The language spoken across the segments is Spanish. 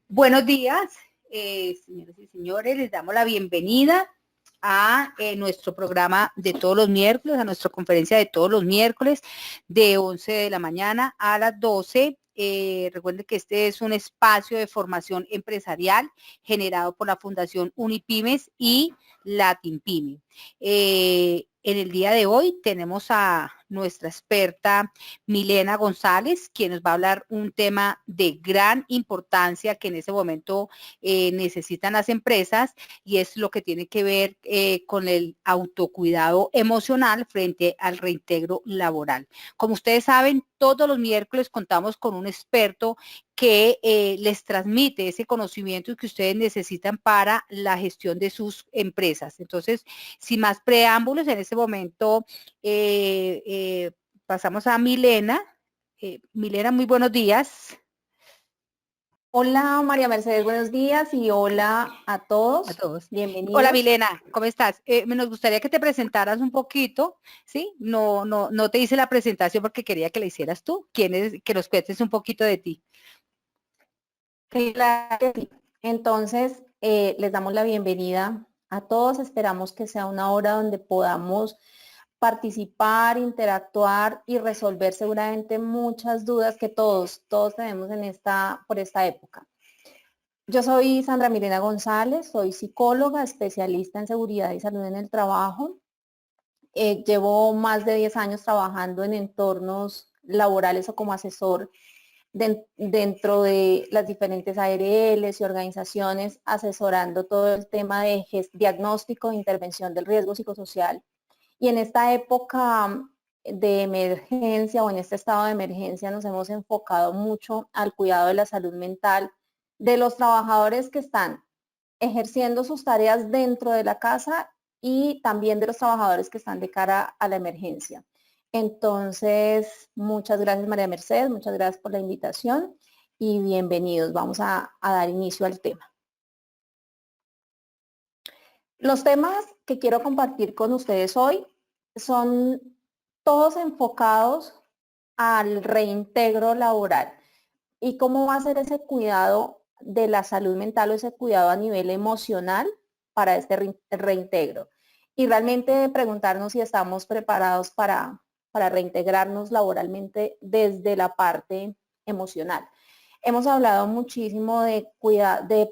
Buenos días, señoras y señores, les damos la bienvenida a nuestro programa de todos los miércoles, a nuestra conferencia de todos los miércoles, de 11 de la mañana a las 12. Recuerden que este es un espacio de formación empresarial generado por la Fundación Unipymes y Latinpyme. En el día de hoy tenemos a nuestra experta Milena González, quien nos va a hablar un tema de gran importancia que en ese momento necesitan las empresas, y es lo que tiene que ver con el autocuidado emocional frente al reintegro laboral. Como ustedes saben, todos los miércoles contamos con un experto que les transmite ese conocimiento que ustedes necesitan para la gestión de sus empresas. Entonces, sin más preámbulos, en este momento pasamos a Milena. Milena, muy buenos días. Hola María Mercedes, buenos días y hola a todos. A todos. Bienvenidos. Hola Milena, ¿cómo estás? Nos gustaría que te presentaras un poquito, ¿sí? No te hice la presentación porque quería que la hicieras tú. ¿Quién es? Que nos cuentes un poquito de ti. Claro que sí. Entonces, les damos la bienvenida a todos. Esperamos que sea una hora donde podamos participar, interactuar y resolver seguramente muchas dudas que todos tenemos por esta época. Yo soy Sandra Milena González, soy psicóloga, especialista en seguridad y salud en el trabajo. Llevo más de 10 años trabajando en entornos laborales o como asesor dentro de las diferentes ARLs y organizaciones, asesorando todo el tema de diagnóstico e intervención del riesgo psicosocial. Y en esta época de emergencia o en este estado de emergencia nos hemos enfocado mucho al cuidado de la salud mental de los trabajadores que están ejerciendo sus tareas dentro de la casa y también de los trabajadores que están de cara a la emergencia. Entonces, muchas gracias María Mercedes, muchas gracias por la invitación y bienvenidos. Vamos a dar inicio al tema. Los temas que quiero compartir con ustedes hoy son todos enfocados al reintegro laboral y cómo va a ser ese cuidado de la salud mental o ese cuidado a nivel emocional para este reintegro. Y realmente preguntarnos si estamos preparados para reintegrarnos laboralmente desde la parte emocional. Hemos hablado muchísimo de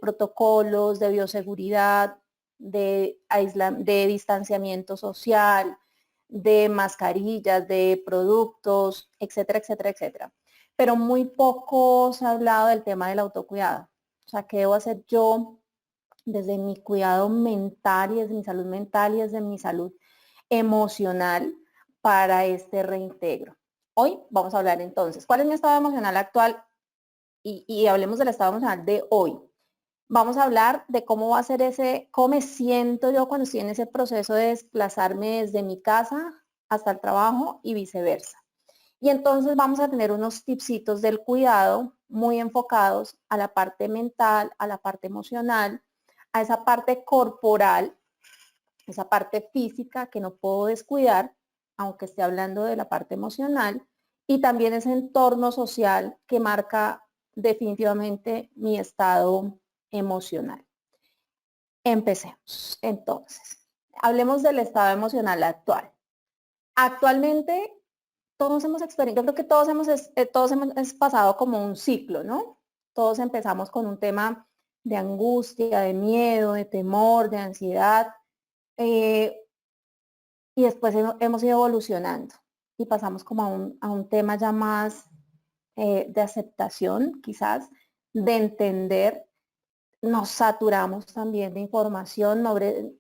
protocolos, de bioseguridad, de distanciamiento social, de mascarillas, de productos, etcétera, etcétera, etcétera. Pero muy poco se ha hablado del tema del autocuidado. O sea, ¿qué debo hacer yo desde mi cuidado mental y desde mi salud mental y desde mi salud emocional para este reintegro? Hoy vamos a hablar entonces, ¿cuál es mi estado emocional actual? Y hablemos del estado emocional de hoy. Vamos a hablar de cómo va a ser cómo me siento yo cuando estoy en ese proceso de desplazarme desde mi casa hasta el trabajo y viceversa. Y entonces vamos a tener unos tipsitos del cuidado muy enfocados a la parte mental, a la parte emocional, a esa parte corporal, esa parte física que no puedo descuidar, aunque esté hablando de la parte emocional, y también ese entorno social que marca definitivamente mi estado emocional. Empecemos. Entonces, hablemos del estado emocional actual. Actualmente, todos hemos experimentado, yo creo que todos hemos pasado como un ciclo, ¿no? Todos empezamos con un tema de angustia, de miedo, de temor, de ansiedad, y después hemos ido evolucionando y pasamos como a un tema ya más de aceptación, quizás, de entender. Nos saturamos también de información.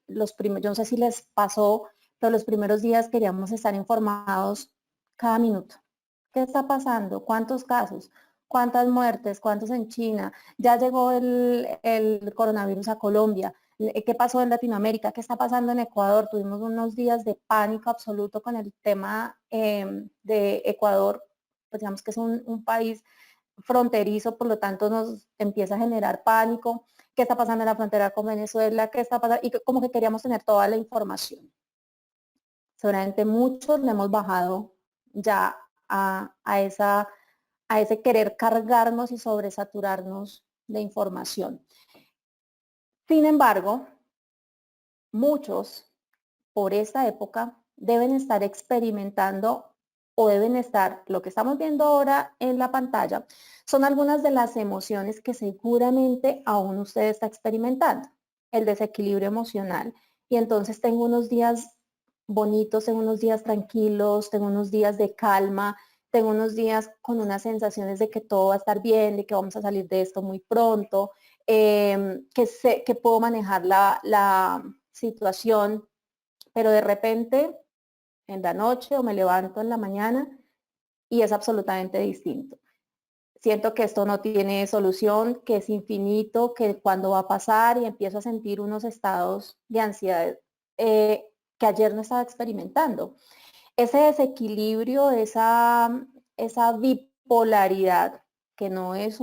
Yo no sé si les pasó, pero los primeros días queríamos estar informados cada minuto. ¿Qué está pasando? ¿Cuántos casos? ¿Cuántas muertes? ¿Cuántos en China? ¿Ya llegó el coronavirus a Colombia? ¿Qué pasó en Latinoamérica? ¿Qué está pasando en Ecuador? Tuvimos unos días de pánico absoluto con el tema de Ecuador. Pues digamos que es un país fronterizo, por lo tanto nos empieza a generar pánico. ¿Qué está pasando en la frontera con Venezuela? ¿Qué está pasando? Y como que queríamos tener toda la información. Seguramente muchos le hemos bajado ya a ese querer cargarnos y sobresaturarnos de información. Sin embargo, muchos por esta época deben estar experimentando o deben estar, lo que estamos viendo ahora en la pantalla, son algunas de las emociones que seguramente aún usted está experimentando. El desequilibrio emocional. Y entonces tengo unos días bonitos, tengo unos días tranquilos, tengo unos días de calma, tengo unos días con unas sensaciones de que todo va a estar bien, de que vamos a salir de esto muy pronto, que puedo manejar la situación, pero de repente en la noche o me levanto en la mañana y es absolutamente distinto. Siento que esto no tiene solución, que es infinito, que cuando va a pasar y empiezo a sentir unos estados de ansiedad que ayer no estaba experimentando. Ese desequilibrio, esa bipolaridad que no es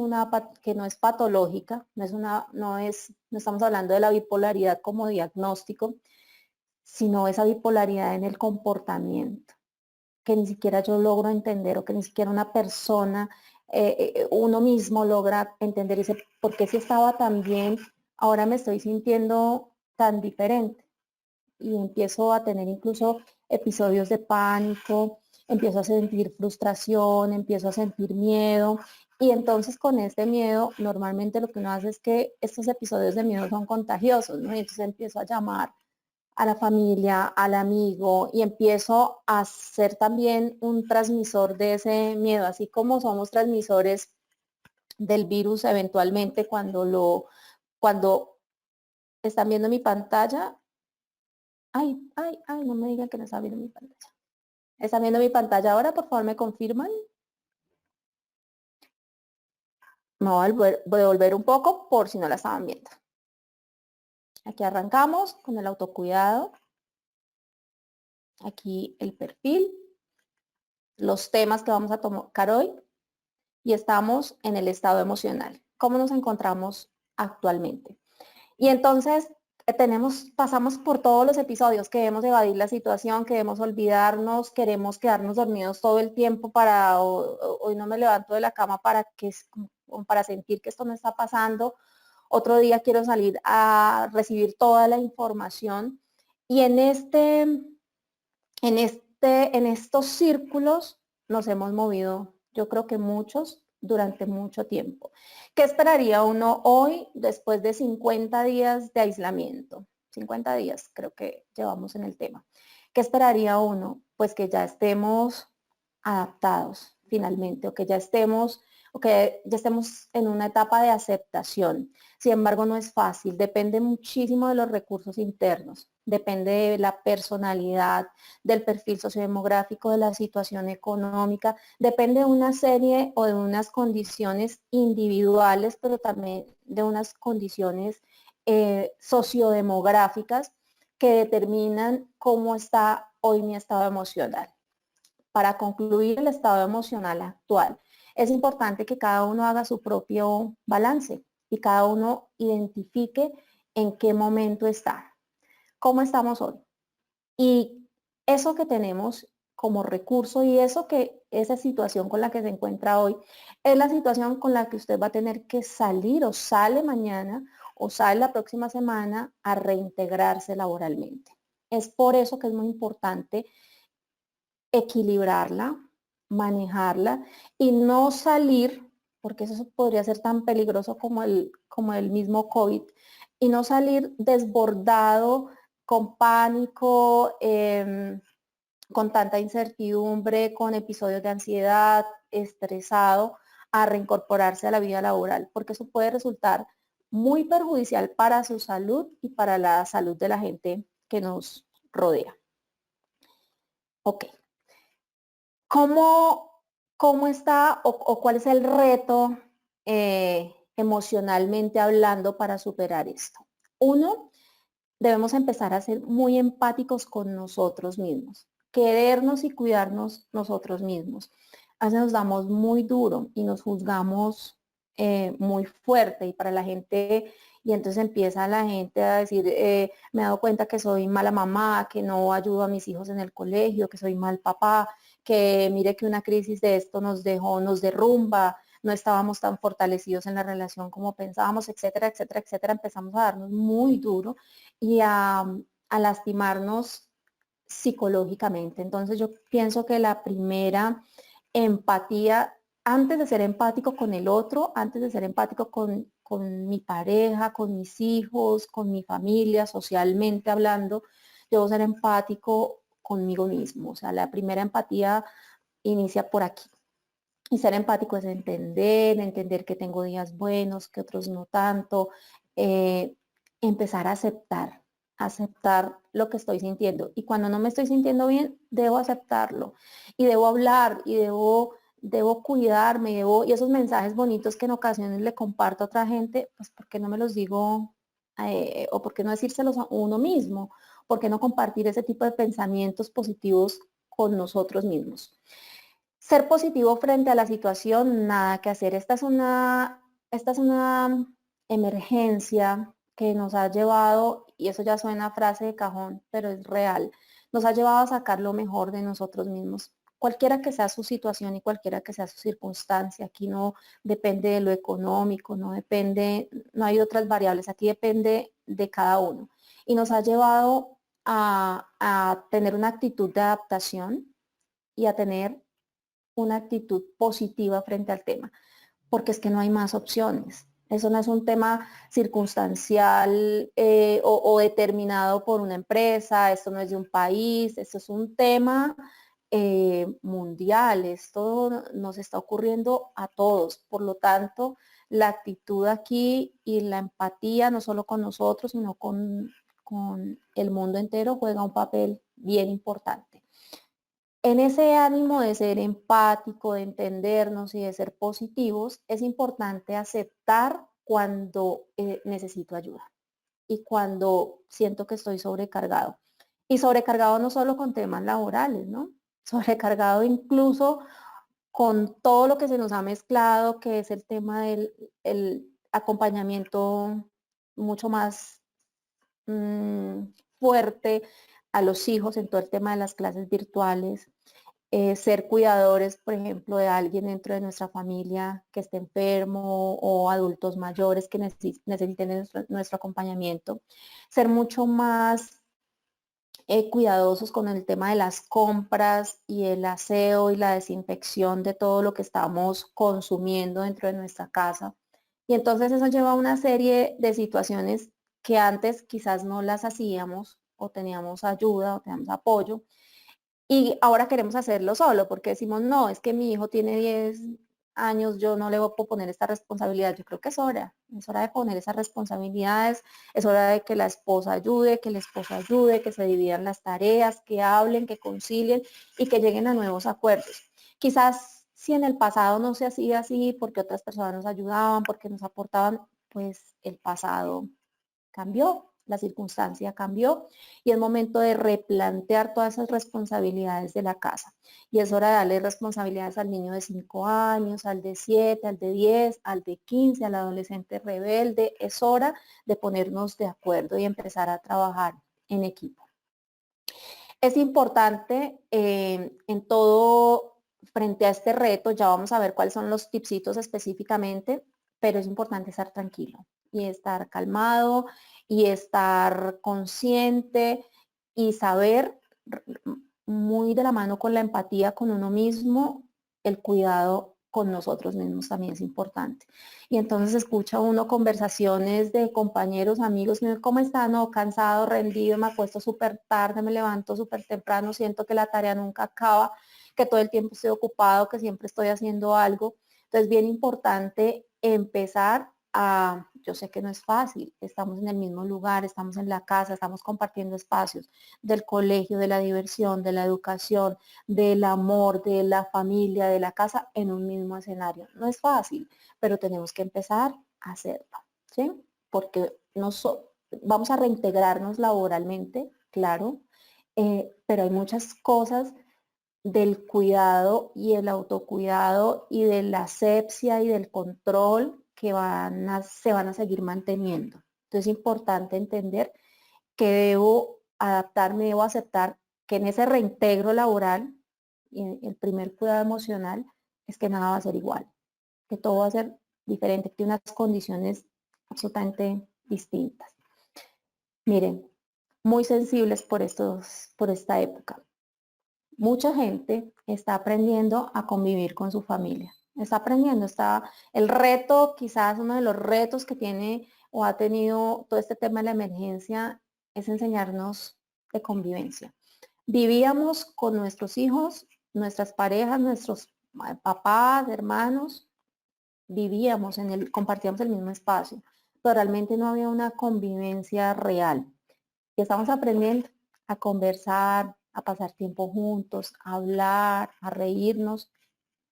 patológica, no estamos hablando de la bipolaridad como diagnóstico, sino esa bipolaridad en el comportamiento, que ni siquiera yo logro entender o que ni siquiera una persona, uno mismo logra entender. Y dice, ¿por qué si estaba tan bien, ahora me estoy sintiendo tan diferente? Y empiezo a tener incluso episodios de pánico, empiezo a sentir frustración, empiezo a sentir miedo. Y entonces con este miedo, normalmente lo que uno hace es que estos episodios de miedo son contagiosos, ¿no? Y entonces empiezo a llamar a la familia, al amigo, y empiezo a ser también un transmisor de ese miedo, así como somos transmisores del virus eventualmente cuando están viendo mi pantalla. Ay, no me digan que no están viendo mi pantalla. ¿Están viendo mi pantalla ahora? Por favor, ¿me confirman? Me voy a devolver un poco por si no la estaban viendo. Aquí arrancamos con el autocuidado. Aquí el perfil, los temas que vamos a tocar hoy y estamos en el estado emocional. ¿Cómo nos encontramos actualmente? Y entonces pasamos por todos los episodios, queremos evadir la situación, queremos olvidarnos, queremos quedarnos dormidos todo el tiempo hoy no me levanto de la cama para sentir que esto no está pasando. Otro día quiero salir a recibir toda la información. Y en estos círculos nos hemos movido, yo creo que muchos, durante mucho tiempo. ¿Qué esperaría uno hoy después de 50 días de aislamiento? 50 días creo que llevamos en el tema. ¿Qué esperaría uno? Pues que ya estemos adaptados finalmente, o que ya estemos en una etapa de aceptación. Sin embargo, no es fácil, depende muchísimo de los recursos internos, depende de la personalidad, del perfil sociodemográfico, de la situación económica, depende de una serie o de unas condiciones individuales, pero también de unas condiciones sociodemográficas que determinan cómo está hoy mi estado emocional. Para concluir el estado emocional actual, es importante que cada uno haga su propio balance y cada uno identifique en qué momento está, cómo estamos hoy. Y eso que tenemos como recurso y esa situación con la que se encuentra hoy, es la situación con la que usted va a tener que salir o sale mañana o sale la próxima semana a reintegrarse laboralmente. Es por eso que es muy importante equilibrarla, manejarla y no salir, porque eso podría ser tan peligroso como el mismo COVID, y no salir desbordado, con pánico, con tanta incertidumbre, con episodios de ansiedad, estresado, a reincorporarse a la vida laboral, porque eso puede resultar muy perjudicial para su salud y para la salud de la gente que nos rodea. Ok. ¿Cómo está o cuál es el reto emocionalmente hablando para superar esto? Uno, debemos empezar a ser muy empáticos con nosotros mismos, querernos y cuidarnos nosotros mismos. A veces nos damos muy duro y nos juzgamos muy fuerte y para la gente, y entonces empieza la gente a decir, me he dado cuenta que soy mala mamá, que no ayudo a mis hijos en el colegio, que soy mal papá, que mire que una crisis de esto nos derrumba, no estábamos tan fortalecidos en la relación como pensábamos, etcétera, etcétera, etcétera. Empezamos a darnos muy duro y a lastimarnos psicológicamente. Entonces yo pienso que la primera empatía, antes de ser empático con el otro, antes de ser empático con mi pareja, con mis hijos, con mi familia, socialmente hablando, debo ser empático conmigo mismo. O sea, la primera empatía inicia por aquí. Y ser empático es entender que tengo días buenos, que otros no tanto, empezar a aceptar lo que estoy sintiendo. Y cuando no me estoy sintiendo bien, debo aceptarlo. Y debo hablar, y debo cuidarme, y esos mensajes bonitos que en ocasiones le comparto a otra gente, pues ¿por qué no me los digo o por qué no decírselos a uno mismo? ¿Por qué no compartir ese tipo de pensamientos positivos con nosotros mismos? Ser positivo frente a la situación, nada que hacer. Esta es una emergencia que nos ha llevado, y eso ya suena a frase de cajón, pero es real, nos ha llevado a sacar lo mejor de nosotros mismos. Cualquiera que sea su situación y cualquiera que sea su circunstancia, aquí no depende de lo económico, no hay otras variables, aquí depende de cada uno. Y nos ha llevado a tener una actitud de adaptación y a tener una actitud positiva frente al tema, porque es que no hay más opciones. Eso no es un tema circunstancial o determinado por una empresa, esto no es de un país, esto es un tema mundial, esto nos está ocurriendo a todos. Por lo tanto, la actitud aquí y la empatía, no solo con nosotros, sino con el mundo entero, juega un papel bien importante. En ese ánimo de ser empático, de entendernos y de ser positivos, es importante aceptar cuando necesito ayuda y cuando siento que estoy sobrecargado. Y sobrecargado no solo con temas laborales, ¿no? Sobrecargado incluso con todo lo que se nos ha mezclado, que es el tema del el acompañamiento mucho más mm, fuerte a los hijos en todo el tema de las clases virtuales, ser cuidadores, por ejemplo, de alguien dentro de nuestra familia que esté enfermo o adultos mayores que necesiten nuestro acompañamiento, ser mucho más cuidadosos con el tema de las compras y el aseo y la desinfección de todo lo que estamos consumiendo dentro de nuestra casa. Y entonces eso lleva a una serie de situaciones que antes quizás no las hacíamos o teníamos ayuda o teníamos apoyo y ahora queremos hacerlo solo porque decimos, no, es que mi hijo tiene 10 años, yo no le voy a poner esta responsabilidad. Yo creo que es hora de poner esas responsabilidades, es hora de que la esposa ayude, que el esposo ayude, que se dividan las tareas, que hablen, que concilien y que lleguen a nuevos acuerdos. Quizás si en el pasado no se hacía así porque otras personas nos ayudaban, porque nos aportaban, pues el pasado cambió, la circunstancia cambió y es momento de replantear todas esas responsabilidades de la casa. Y es hora de darle responsabilidades al niño de 5 años, al de 7, al de 10, al de 15, al adolescente rebelde. Es hora de ponernos de acuerdo y empezar a trabajar en equipo. Es importante en todo, frente a este reto, ya vamos a ver cuáles son los tipsitos específicamente, pero es importante estar tranquilo y estar calmado y estar consciente y saber muy de la mano con la empatía con uno mismo, el cuidado con nosotros mismos también es importante. Y entonces escucha uno conversaciones de compañeros, amigos, ¿cómo están? No, cansado, rendido, me acuesto súper tarde, me levanto súper temprano, siento que la tarea nunca acaba, que todo el tiempo estoy ocupado, que siempre estoy haciendo algo. Entonces, bien importante empezar yo sé que no es fácil, estamos en el mismo lugar, estamos en la casa, estamos compartiendo espacios del colegio, de la diversión, de la educación, del amor, de la familia, de la casa en un mismo escenario. No es fácil, pero tenemos que empezar a hacerlo, ¿sí? Porque vamos a reintegrarnos laboralmente, claro, pero hay muchas cosas del cuidado y el autocuidado y de la asepsia y del control que se van a seguir manteniendo. Entonces es importante entender que debo adaptarme, debo aceptar que en ese reintegro laboral y el primer cuidado emocional es que nada va a ser igual, que todo va a ser diferente, que unas condiciones absolutamente distintas. Miren, muy sensibles por esta época. Mucha gente está aprendiendo a convivir con su familia. Está aprendiendo, el reto, quizás uno de los retos que tiene o ha tenido todo este tema de la emergencia es enseñarnos de convivencia. Vivíamos con nuestros hijos, nuestras parejas, nuestros papás, hermanos, compartíamos el mismo espacio, pero realmente no había una convivencia real. Y estamos aprendiendo a conversar, a pasar tiempo juntos, a hablar, a reírnos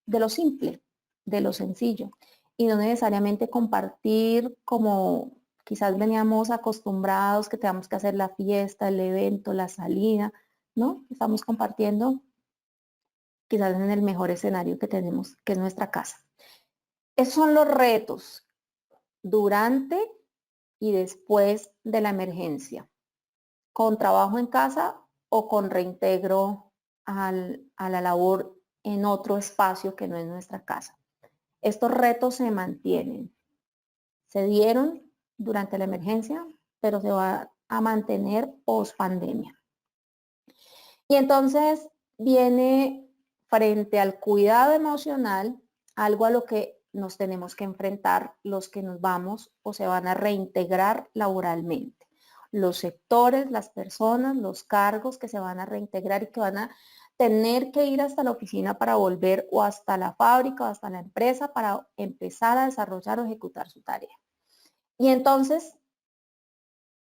de lo simple, de lo sencillo. Y no necesariamente compartir como quizás veníamos acostumbrados que tengamos que hacer la fiesta, el evento, la salida, ¿no? Estamos compartiendo quizás en el mejor escenario que tenemos, que es nuestra casa. Esos son los retos durante y después de la emergencia, con trabajo en casa o con reintegro a la labor en otro espacio que no es nuestra casa. Estos retos se mantienen, se dieron durante la emergencia, pero se va a mantener post pandemia. Y entonces viene frente al cuidado emocional algo a lo que nos tenemos que enfrentar los que nos vamos o se van a reintegrar laboralmente. Los sectores, las personas, los cargos que se van a reintegrar y que van a tener que ir hasta la oficina para volver o hasta la fábrica o hasta la empresa para empezar a desarrollar o ejecutar su tarea. Y entonces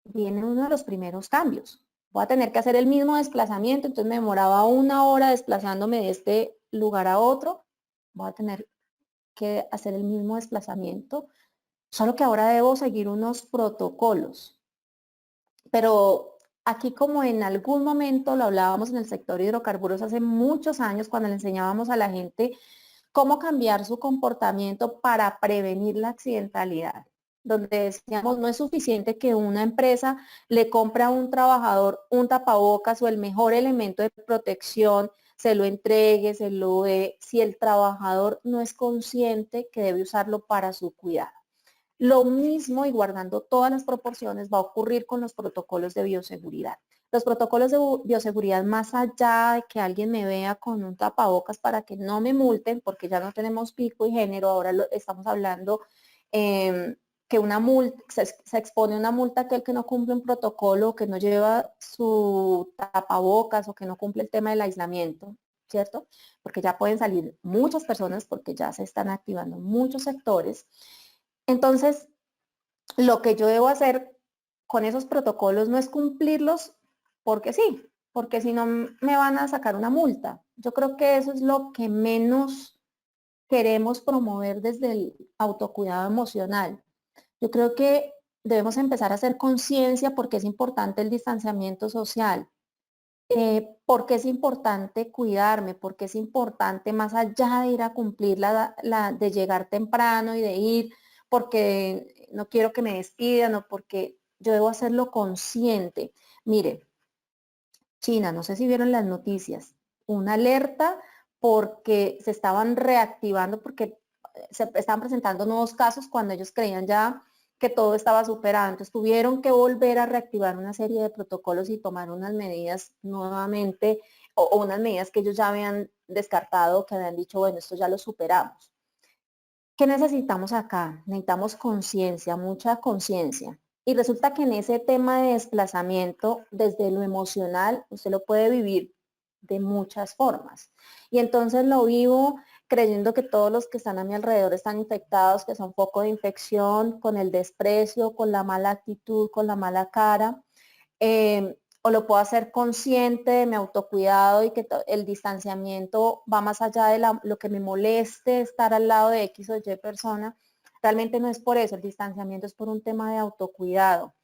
viene uno de los primeros cambios. Voy a tener que hacer el mismo desplazamiento, entonces me demoraba 1 hora desplazándome de este lugar a otro. Voy a tener que hacer el mismo desplazamiento, solo que ahora debo seguir unos protocolos. Pero aquí, como en algún momento lo hablábamos en el sector hidrocarburos hace muchos años, cuando le enseñábamos a la gente cómo cambiar su comportamiento para prevenir la accidentalidad, donde decíamos no es suficiente que una empresa le compre a un trabajador un tapabocas o el mejor elemento de protección, se lo entregue, se lo dé, si el trabajador no es consciente que debe usarlo para su cuidado. Lo mismo, y guardando todas las proporciones, va a ocurrir con los protocolos de bioseguridad. Los protocolos de bioseguridad, más allá de que alguien me vea con un tapabocas para que no me multen, porque ya no tenemos pico y género, ahora estamos hablando que una multa, se expone una multa a aquel que no cumple un protocolo, que no lleva su tapabocas o que no cumple el tema del aislamiento, ¿cierto? Porque ya pueden salir muchas personas porque ya se están activando muchos sectores. Entonces, lo que yo debo hacer con esos protocolos no es cumplirlos porque sí, porque si no me van a sacar una multa. Yo creo que eso es lo que menos queremos promover desde el autocuidado emocional. Yo creo que debemos empezar a hacer conciencia porque es importante el distanciamiento social, porque es importante cuidarme, porque es importante más allá de ir a cumplir de llegar temprano y de ir porque no quiero que me despidan o porque yo debo hacerlo consciente. Mire, China, no sé si vieron las noticias, una alerta porque se estaban reactivando, porque se estaban presentando nuevos casos cuando ellos creían ya que todo estaba superado. Entonces tuvieron que volver a reactivar una serie de protocolos y tomar unas medidas nuevamente, o unas medidas que ellos ya habían descartado, que habían dicho, bueno, esto ya lo superamos. ¿Qué necesitamos acá? Necesitamos conciencia, mucha conciencia. Y resulta que en ese tema de desplazamiento, desde lo emocional, usted lo puede vivir de muchas formas. Y entonces lo vivo creyendo que todos los que están a mi alrededor están infectados, que son foco de infección, con el desprecio, con la mala actitud, con la mala cara. O lo puedo hacer consciente de mi autocuidado y que el distanciamiento va más allá de lo que me moleste estar al lado de X o Y persona. Realmente no es por eso, el distanciamiento es por un tema de autocuidado.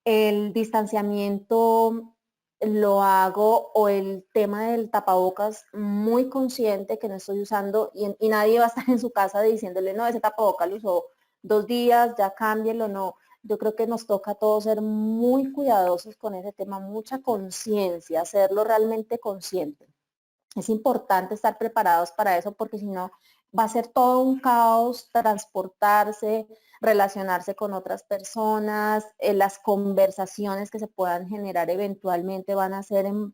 El distanciamiento lo hago, o el tema del tapabocas, muy consciente que no estoy usando y nadie va a estar en su casa diciéndole, no, ese tapabocas lo usó 2 días, ya cámbielo, no. Yo creo que nos toca a todos ser muy cuidadosos con ese tema, mucha conciencia, hacerlo realmente consciente. Es importante estar preparados para eso porque si no, va a ser todo un caos transportarse, relacionarse con otras personas, las conversaciones que se puedan generar eventualmente van a ser en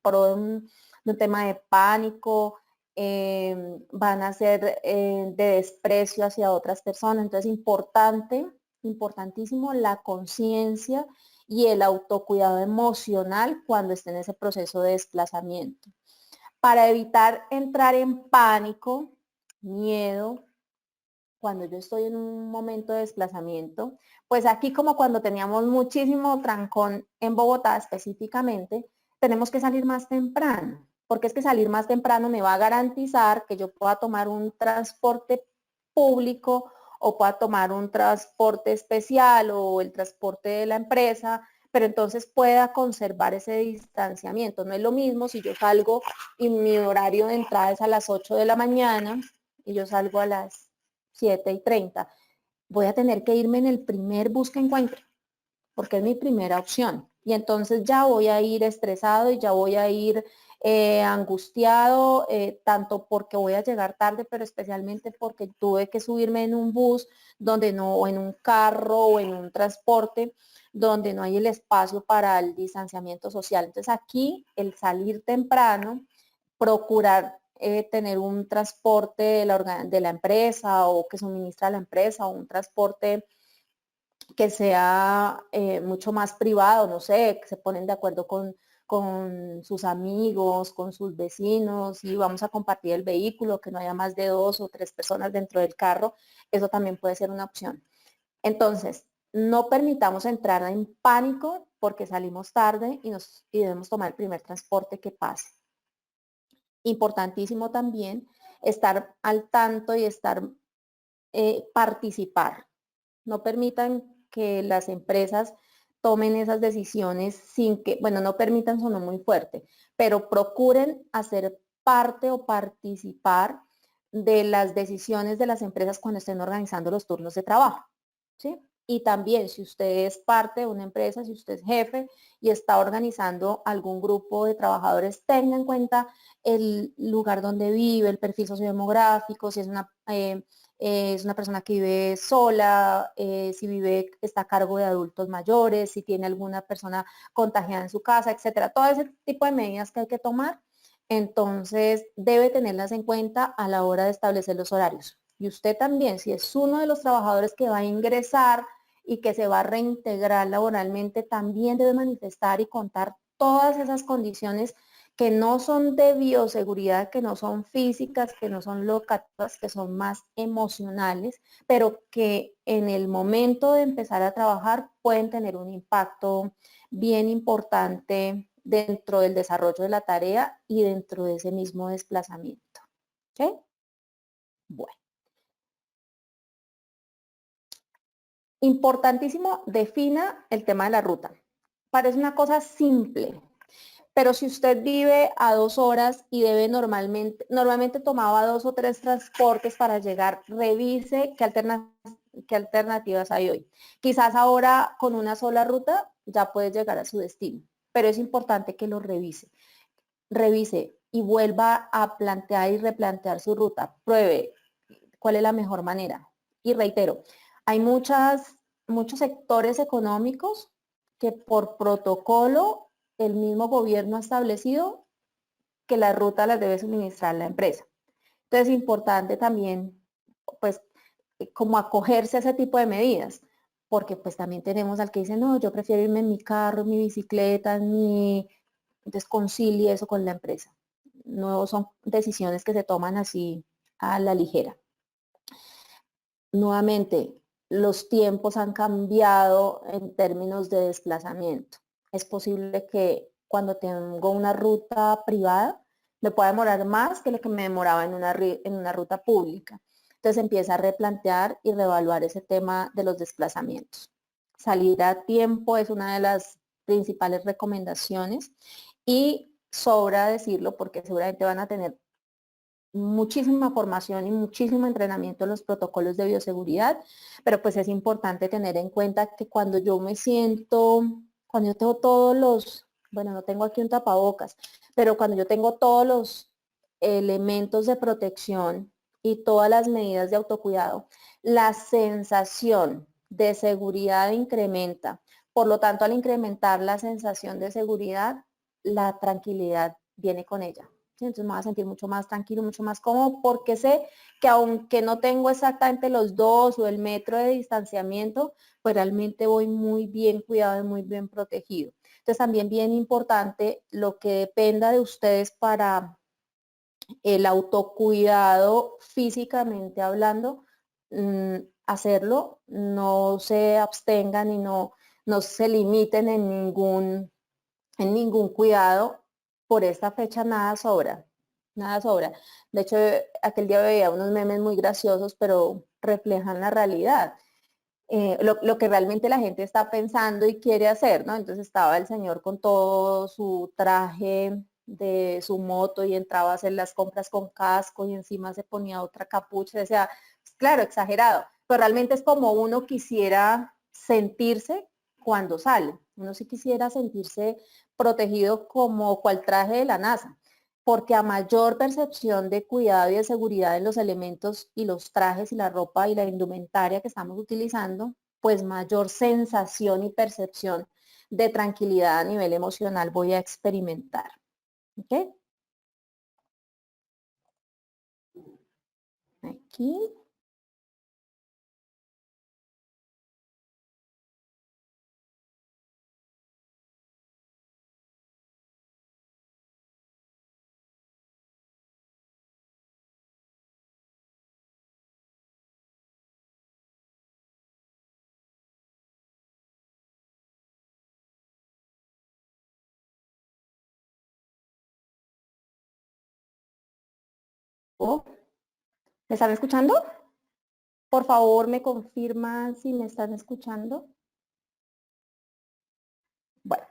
pro de un tema de pánico, van a ser de desprecio hacia otras personas. Entonces, importantísimo la conciencia y el autocuidado emocional cuando esté en ese proceso de desplazamiento. Para evitar entrar en pánico, miedo, cuando yo estoy en un momento de desplazamiento, pues aquí como cuando teníamos muchísimo trancón en Bogotá específicamente, tenemos que salir más temprano, porque es que salir más temprano me va a garantizar que yo pueda tomar un transporte público o pueda tomar un transporte especial o el transporte de la empresa, pero entonces pueda conservar ese distanciamiento. No es lo mismo si yo salgo y mi horario de entrada es a las 8 de la mañana y yo salgo a las 7:30. Voy a tener que irme en el primer bus que encuentre, porque es mi primera opción. Y entonces ya voy a ir estresado y ya voy a ir angustiado, tanto porque voy a llegar tarde, pero especialmente porque tuve que subirme en un bus donde no, o en un carro o en un transporte donde no hay el espacio para el distanciamiento social. Entonces aquí el salir temprano, procurar tener un transporte de la empresa o que suministra la empresa o un transporte que sea mucho más privado, no sé, que se ponen de acuerdo con sus amigos, con sus vecinos y vamos a compartir el vehículo, que no haya más de 2 o 3 personas dentro del carro, eso también puede ser una opción. Entonces, no permitamos entrar en pánico porque salimos tarde y debemos tomar el primer transporte que pase. Importantísimo también estar al tanto y participar. No permitan que las empresas tomen esas decisiones sin que, bueno, no permitan, sonó muy fuerte, pero procuren hacer parte o participar de las decisiones de las empresas cuando estén organizando los turnos de trabajo, ¿sí? Y también si usted es parte de una empresa, si usted es jefe y está organizando algún grupo de trabajadores, tenga en cuenta el lugar donde vive, el perfil sociodemográfico, si es una persona que vive sola, si vive, está a cargo de adultos mayores, si tiene alguna persona contagiada en su casa, etcétera. Todo ese tipo de medidas que hay que tomar, entonces debe tenerlas en cuenta a la hora de establecer los horarios. Y usted también, si es uno de los trabajadores que va a ingresar y que se va a reintegrar laboralmente, también debe manifestar y contar todas esas condiciones que no son de bioseguridad, que no son físicas, que no son locativas, que son más emocionales, pero que en el momento de empezar a trabajar pueden tener un impacto bien importante dentro del desarrollo de la tarea y dentro de ese mismo desplazamiento. ¿Okay? Bueno. Importantísimo, defina el tema de la ruta. Parece una cosa simple, pero si usted vive a 2 horas y debe normalmente tomaba 2 o 3 transportes para llegar, revise qué alternativas hay hoy. Quizás ahora con una sola ruta ya puede llegar a su destino, pero es importante que lo revise. Revise y vuelva a plantear y replantear su ruta. Pruebe cuál es la mejor manera. Y reitero, hay muchos sectores económicos que por protocolo el mismo gobierno ha establecido que la ruta las debe suministrar la empresa. Entonces es importante también, pues, como acogerse a ese tipo de medidas, porque pues también tenemos al que dice, no, yo prefiero irme en mi carro, en mi bicicleta, entonces concilie eso con la empresa. No son decisiones que se toman así a la ligera. Nuevamente, los tiempos han cambiado en términos de desplazamiento. Es posible que cuando tengo una ruta privada me pueda demorar más que lo que me demoraba en una ruta pública. Entonces empieza a replantear y reevaluar ese tema de los desplazamientos. Salir a tiempo es una de las principales recomendaciones y sobra decirlo porque seguramente van a tener muchísima formación y muchísimo entrenamiento en los protocolos de bioseguridad, pero pues es importante tener en cuenta que cuando yo cuando yo tengo bueno, no tengo aquí un tapabocas, pero cuando yo tengo todos los elementos de protección y todas las medidas de autocuidado, la sensación de seguridad incrementa. Por lo tanto, al incrementar la sensación de seguridad, la tranquilidad viene con ella. ¿Sí? Entonces me voy a sentir mucho más tranquilo, mucho más cómodo, porque sé que aunque no tengo exactamente los 2 o el metro de distanciamiento, pues realmente voy muy bien cuidado y muy bien protegido. Entonces también bien importante lo que dependa de ustedes para el autocuidado físicamente hablando, hacerlo, no se abstengan y no se limiten en ningún cuidado. Por esta fecha nada sobra, nada sobra. De hecho, aquel día veía unos memes muy graciosos, pero reflejan la realidad. Lo que realmente la gente está pensando y quiere hacer, ¿no? Entonces estaba el señor con todo su traje de su moto y entraba a hacer las compras con casco y encima se ponía otra capucha, o sea, claro, exagerado, pero realmente es como uno quisiera sentirse cuando sale, uno sí quisiera sentirse protegido como cual traje de la NASA, porque a mayor percepción de cuidado y de seguridad en los elementos y los trajes y la ropa y la indumentaria que estamos utilizando, pues mayor sensación y percepción de tranquilidad a nivel emocional voy a experimentar. ¿Ok? Aquí. Oh, ¿me están escuchando? Por favor, me confirman si me están escuchando. Bueno,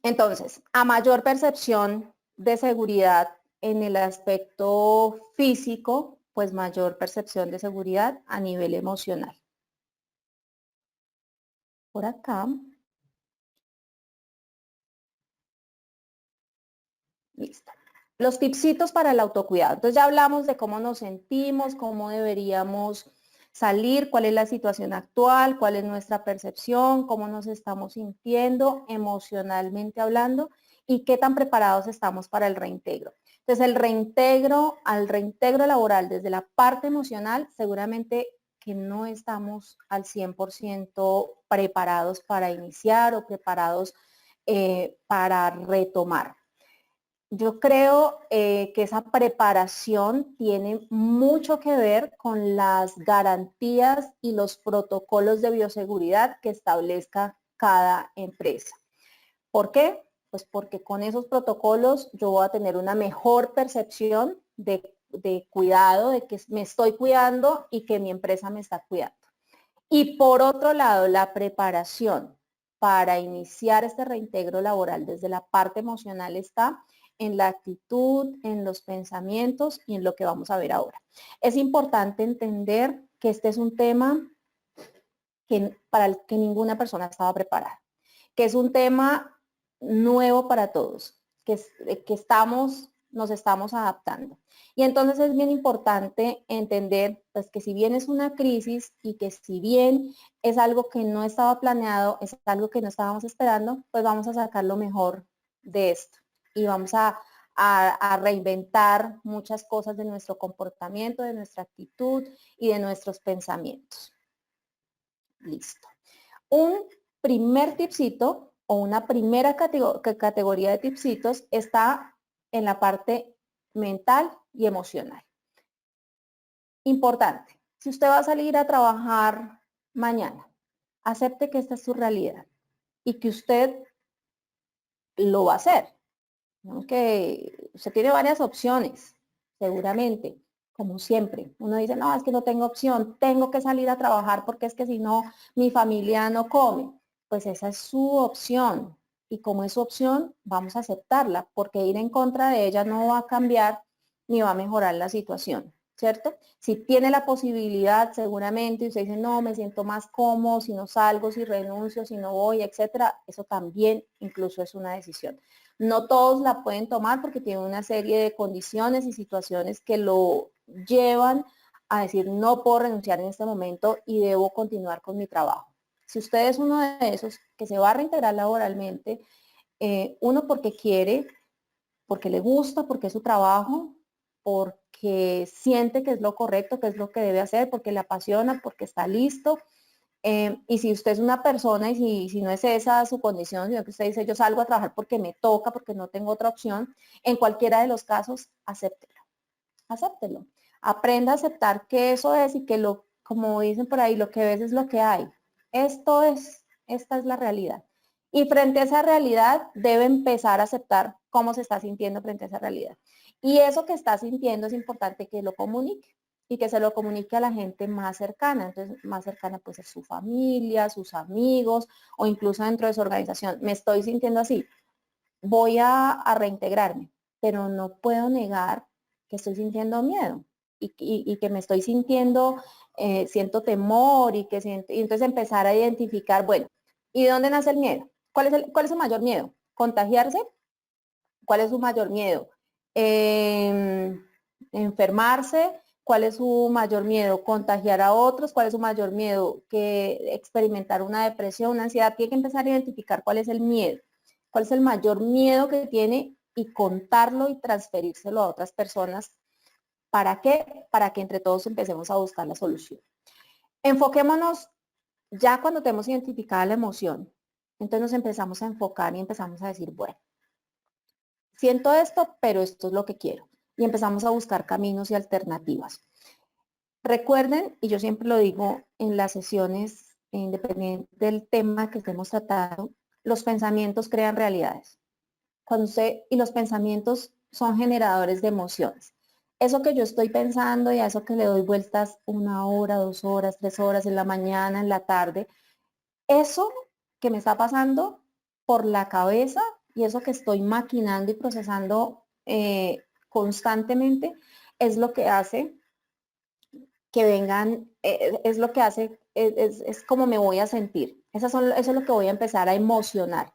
entonces, a mayor percepción de seguridad en el aspecto físico, pues mayor percepción de seguridad a nivel emocional. Por acá. Listo. Los tipsitos para el autocuidado. Entonces ya hablamos de cómo nos sentimos, cómo deberíamos salir, cuál es la situación actual, cuál es nuestra percepción, cómo nos estamos sintiendo emocionalmente hablando y qué tan preparados estamos para el reintegro. Entonces el reintegro, al reintegro laboral desde la parte emocional, seguramente que no estamos al 100% preparados para iniciar o preparados para retomar. Yo creo que esa preparación tiene mucho que ver con las garantías y los protocolos de bioseguridad que establezca cada empresa. ¿Por qué? Pues porque con esos protocolos yo voy a tener una mejor percepción de cuidado, de que me estoy cuidando y que mi empresa me está cuidando. Y por otro lado, la preparación para iniciar este reintegro laboral desde la parte emocional está en la actitud, en los pensamientos y en lo que vamos a ver ahora. Es importante entender que este es un tema para el que ninguna persona estaba preparada, que es un tema nuevo para todos, que nos estamos adaptando. Y entonces es bien importante entender pues, que si bien es una crisis y que si bien es algo que no estaba planeado, es algo que no estábamos esperando, pues vamos a sacar lo mejor de esto y vamos a reinventar muchas cosas de nuestro comportamiento, de nuestra actitud y de nuestros pensamientos. Listo. Un primer tipsito o una primera categoría de tipsitos está en la parte mental y emocional. Importante, si usted va a salir a trabajar mañana, acepte que esta es su realidad y que usted lo va a hacer. Digamos que usted tiene varias opciones, seguramente, como siempre. Uno dice, no, es que no tengo opción, tengo que salir a trabajar porque es que si no, mi familia no come. Pues esa es su opción. Y como es su opción, vamos a aceptarla, porque ir en contra de ella no va a cambiar ni va a mejorar la situación. ¿cierto? Si tiene la posibilidad, seguramente, y usted dice, no, me siento más cómodo si no salgo, si renuncio, si no voy, etcétera, eso también incluso es una decisión. No todos la pueden tomar porque tienen una serie de condiciones y situaciones que lo llevan a decir, no puedo renunciar en este momento y debo continuar con mi trabajo. Si usted es uno de esos que se va a reintegrar laboralmente, uno porque quiere, porque le gusta, porque es su trabajo, porque siente que es lo correcto, que es lo que debe hacer, porque le apasiona, porque está listo. Y si usted es una persona y si no es esa su condición, sino que usted dice, yo salgo a trabajar porque me toca, porque no tengo otra opción, en cualquiera de los casos, acéptelo. Acéptelo. Aprenda a aceptar que eso es y que lo, como dicen por ahí, lo que ves es lo que hay. Esta es la realidad. Y frente a esa realidad debe empezar a aceptar cómo se está sintiendo frente a esa realidad. Y eso que está sintiendo es importante que lo comunique y que se lo comunique a la gente más cercana. Entonces, más cercana puede ser su familia, sus amigos o incluso dentro de su organización. Me estoy sintiendo así. Voy a reintegrarme, pero no puedo negar que estoy sintiendo miedo y que me estoy sintiendo, siento temor y entonces empezar a identificar, bueno, ¿y de dónde nace el miedo? ¿Cuál es su mayor miedo? ¿Contagiarse? ¿Cuál es su mayor miedo? ¿Enfermarse? ¿Cuál es su mayor miedo? ¿Contagiar a otros? ¿Cuál es su mayor miedo? Que experimentar una depresión, una ansiedad. Tiene que empezar a identificar cuál es el miedo. ¿Cuál es el mayor miedo que tiene? Y contarlo y transferírselo a otras personas. ¿Para qué? Para que entre todos empecemos a buscar la solución. Enfoquémonos ya cuando tenemos identificada la emoción. Entonces nos empezamos a enfocar y empezamos a decir, bueno, siento esto, pero esto es lo que quiero. Y empezamos a buscar caminos y alternativas. Recuerden, y yo siempre lo digo en las sesiones, independiente del tema que estemos tratando, los pensamientos crean realidades. Y los pensamientos son generadores de emociones. Eso que yo estoy pensando y a eso que le doy vueltas 1 hora, 2 horas, 3 horas en la mañana, en la tarde, eso que me está pasando por la cabeza y eso que estoy maquinando y procesando constantemente es lo que hace que vengan, es lo que hace, es como me voy a sentir. Eso es lo que voy a empezar a emocionar.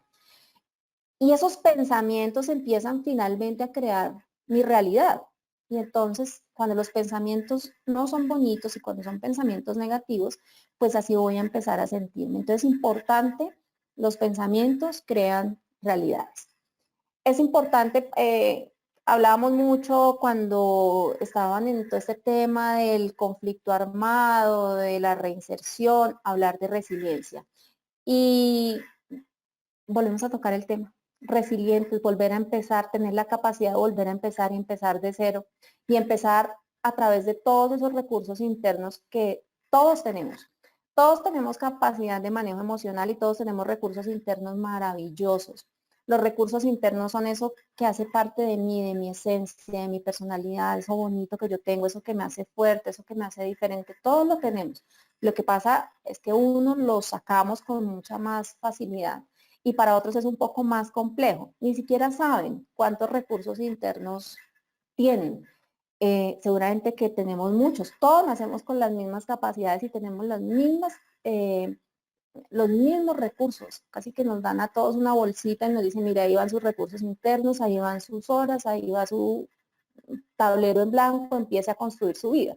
Y esos pensamientos empiezan finalmente a crear mi realidad. Y entonces, cuando los pensamientos no son bonitos y cuando son pensamientos negativos, pues así voy a empezar a sentirme. Entonces, es importante, los pensamientos crean realidades. Es importante, hablábamos mucho cuando estaban en todo este tema del conflicto armado, de la reinserción, hablar de resiliencia. Y volvemos a tocar el tema. Resilientes, volver a empezar, tener la capacidad de volver a empezar y empezar de cero y empezar a través de todos esos recursos internos que todos tenemos. Todos tenemos capacidad de manejo emocional y todos tenemos recursos internos maravillosos. Los recursos internos son eso que hace parte de mí, de mi esencia, de mi personalidad, eso bonito que yo tengo, eso que me hace fuerte, eso que me hace diferente. Todos lo tenemos. Lo que pasa es que uno lo sacamos con mucha más facilidad y para otros es un poco más complejo. Ni siquiera saben cuántos recursos internos tienen. Seguramente que tenemos muchos. Todos nacemos con las mismas capacidades y tenemos los mismos recursos. Casi que nos dan a todos una bolsita y nos dicen, mira, ahí van sus recursos internos, ahí van sus horas, ahí va su tablero en blanco, empieza a construir su vida.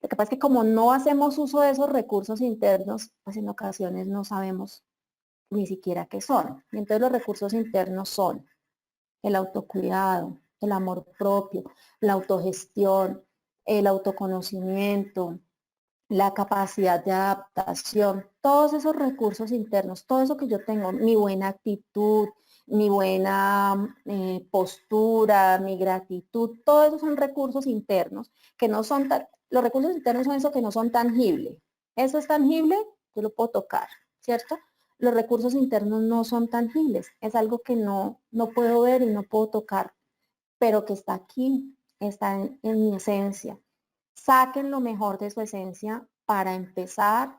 Lo que pasa es que como no hacemos uso de esos recursos internos, pues en ocasiones no sabemos ni siquiera qué son. Y entonces los recursos internos son el autocuidado, el amor propio, la autogestión, el autoconocimiento, la capacidad de adaptación, todos esos recursos internos, todo eso que yo tengo, mi buena actitud, mi buena postura, mi gratitud, todos esos son recursos internos que no son los recursos internos son eso que no son tangibles. Eso es tangible, yo lo puedo tocar, ¿cierto? Los recursos internos no son tangibles, es algo que no puedo ver y no puedo tocar, pero que está aquí, está en mi esencia. Saquen lo mejor de su esencia para empezar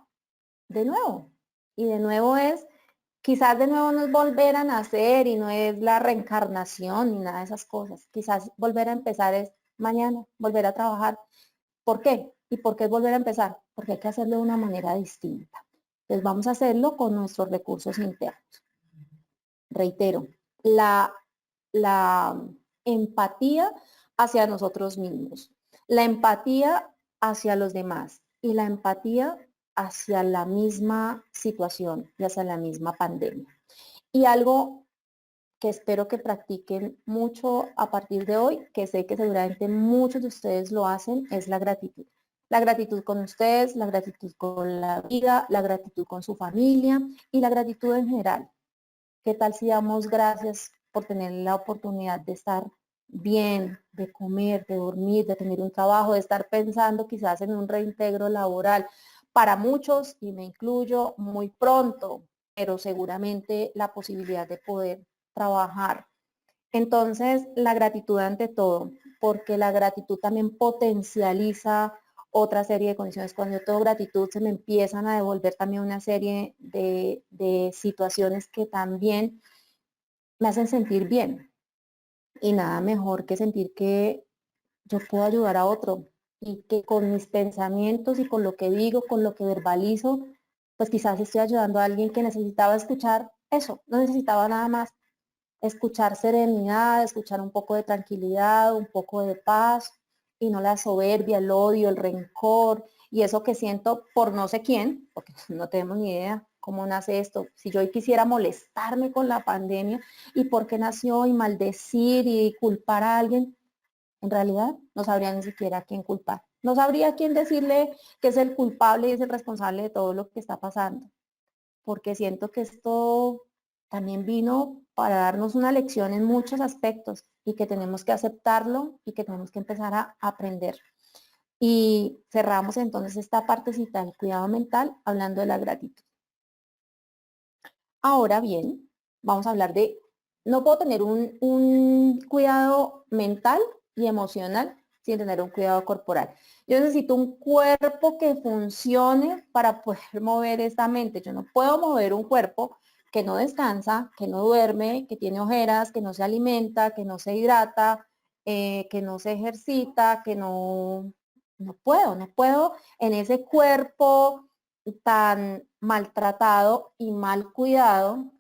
de nuevo. Y de nuevo quizás de nuevo no es volver a nacer y no es la reencarnación ni nada de esas cosas. Quizás volver a empezar es mañana, volver a trabajar ¿Por qué? ¿Y por qué volver a empezar? Porque hay que hacerlo de una manera distinta. Entonces vamos a hacerlo con nuestros recursos internos. Reitero, la empatía hacia nosotros mismos, la empatía hacia los demás y la empatía hacia la misma situación y hacia la misma pandemia. Y algo que espero que practiquen mucho a partir de hoy, que sé que seguramente muchos de ustedes lo hacen, es la gratitud. La gratitud con ustedes, la gratitud con la vida, la gratitud con su familia y la gratitud en general. ¿Qué tal si damos gracias por tener la oportunidad de estar bien, de comer, de dormir, de tener un trabajo, de estar pensando quizás en un reintegro laboral? Para muchos, y me incluyo, muy pronto, pero seguramente la posibilidad de poder trabajar. Entonces, la gratitud ante todo, porque la gratitud también potencializa otra serie de condiciones. Cuando yo tengo gratitud, se me empiezan a devolver también una serie de situaciones que también me hacen sentir bien. Y nada mejor que sentir que yo puedo ayudar a otro y que con mis pensamientos y con lo que digo, con lo que verbalizo, pues quizás estoy ayudando a alguien que necesitaba escuchar eso, no necesitaba nada más. Escuchar serenidad, escuchar un poco de tranquilidad, un poco de paz y no la soberbia, el odio, el rencor y eso que siento por no sé quién, porque no tenemos ni idea cómo nace esto. Si yo hoy quisiera molestarme con la pandemia y por qué nació y maldecir y culpar a alguien, en realidad no sabría ni siquiera a quién culpar. No sabría a quién decirle que es el culpable y es el responsable de todo lo que está pasando, porque siento que esto también vino para darnos una lección en muchos aspectos y que tenemos que aceptarlo y que tenemos que empezar a aprender. Y cerramos entonces esta partecita del cuidado mental hablando de la gratitud. Ahora bien, vamos a hablar de, no puedo tener un cuidado mental y emocional sin tener un cuidado corporal. Yo necesito un cuerpo que funcione para poder mover esta mente. Yo no puedo mover un cuerpo que no descansa, que no duerme, que tiene ojeras, que no se alimenta, que no se hidrata, que no se ejercita, que no puedo en ese cuerpo tan maltratado y mal cuidado,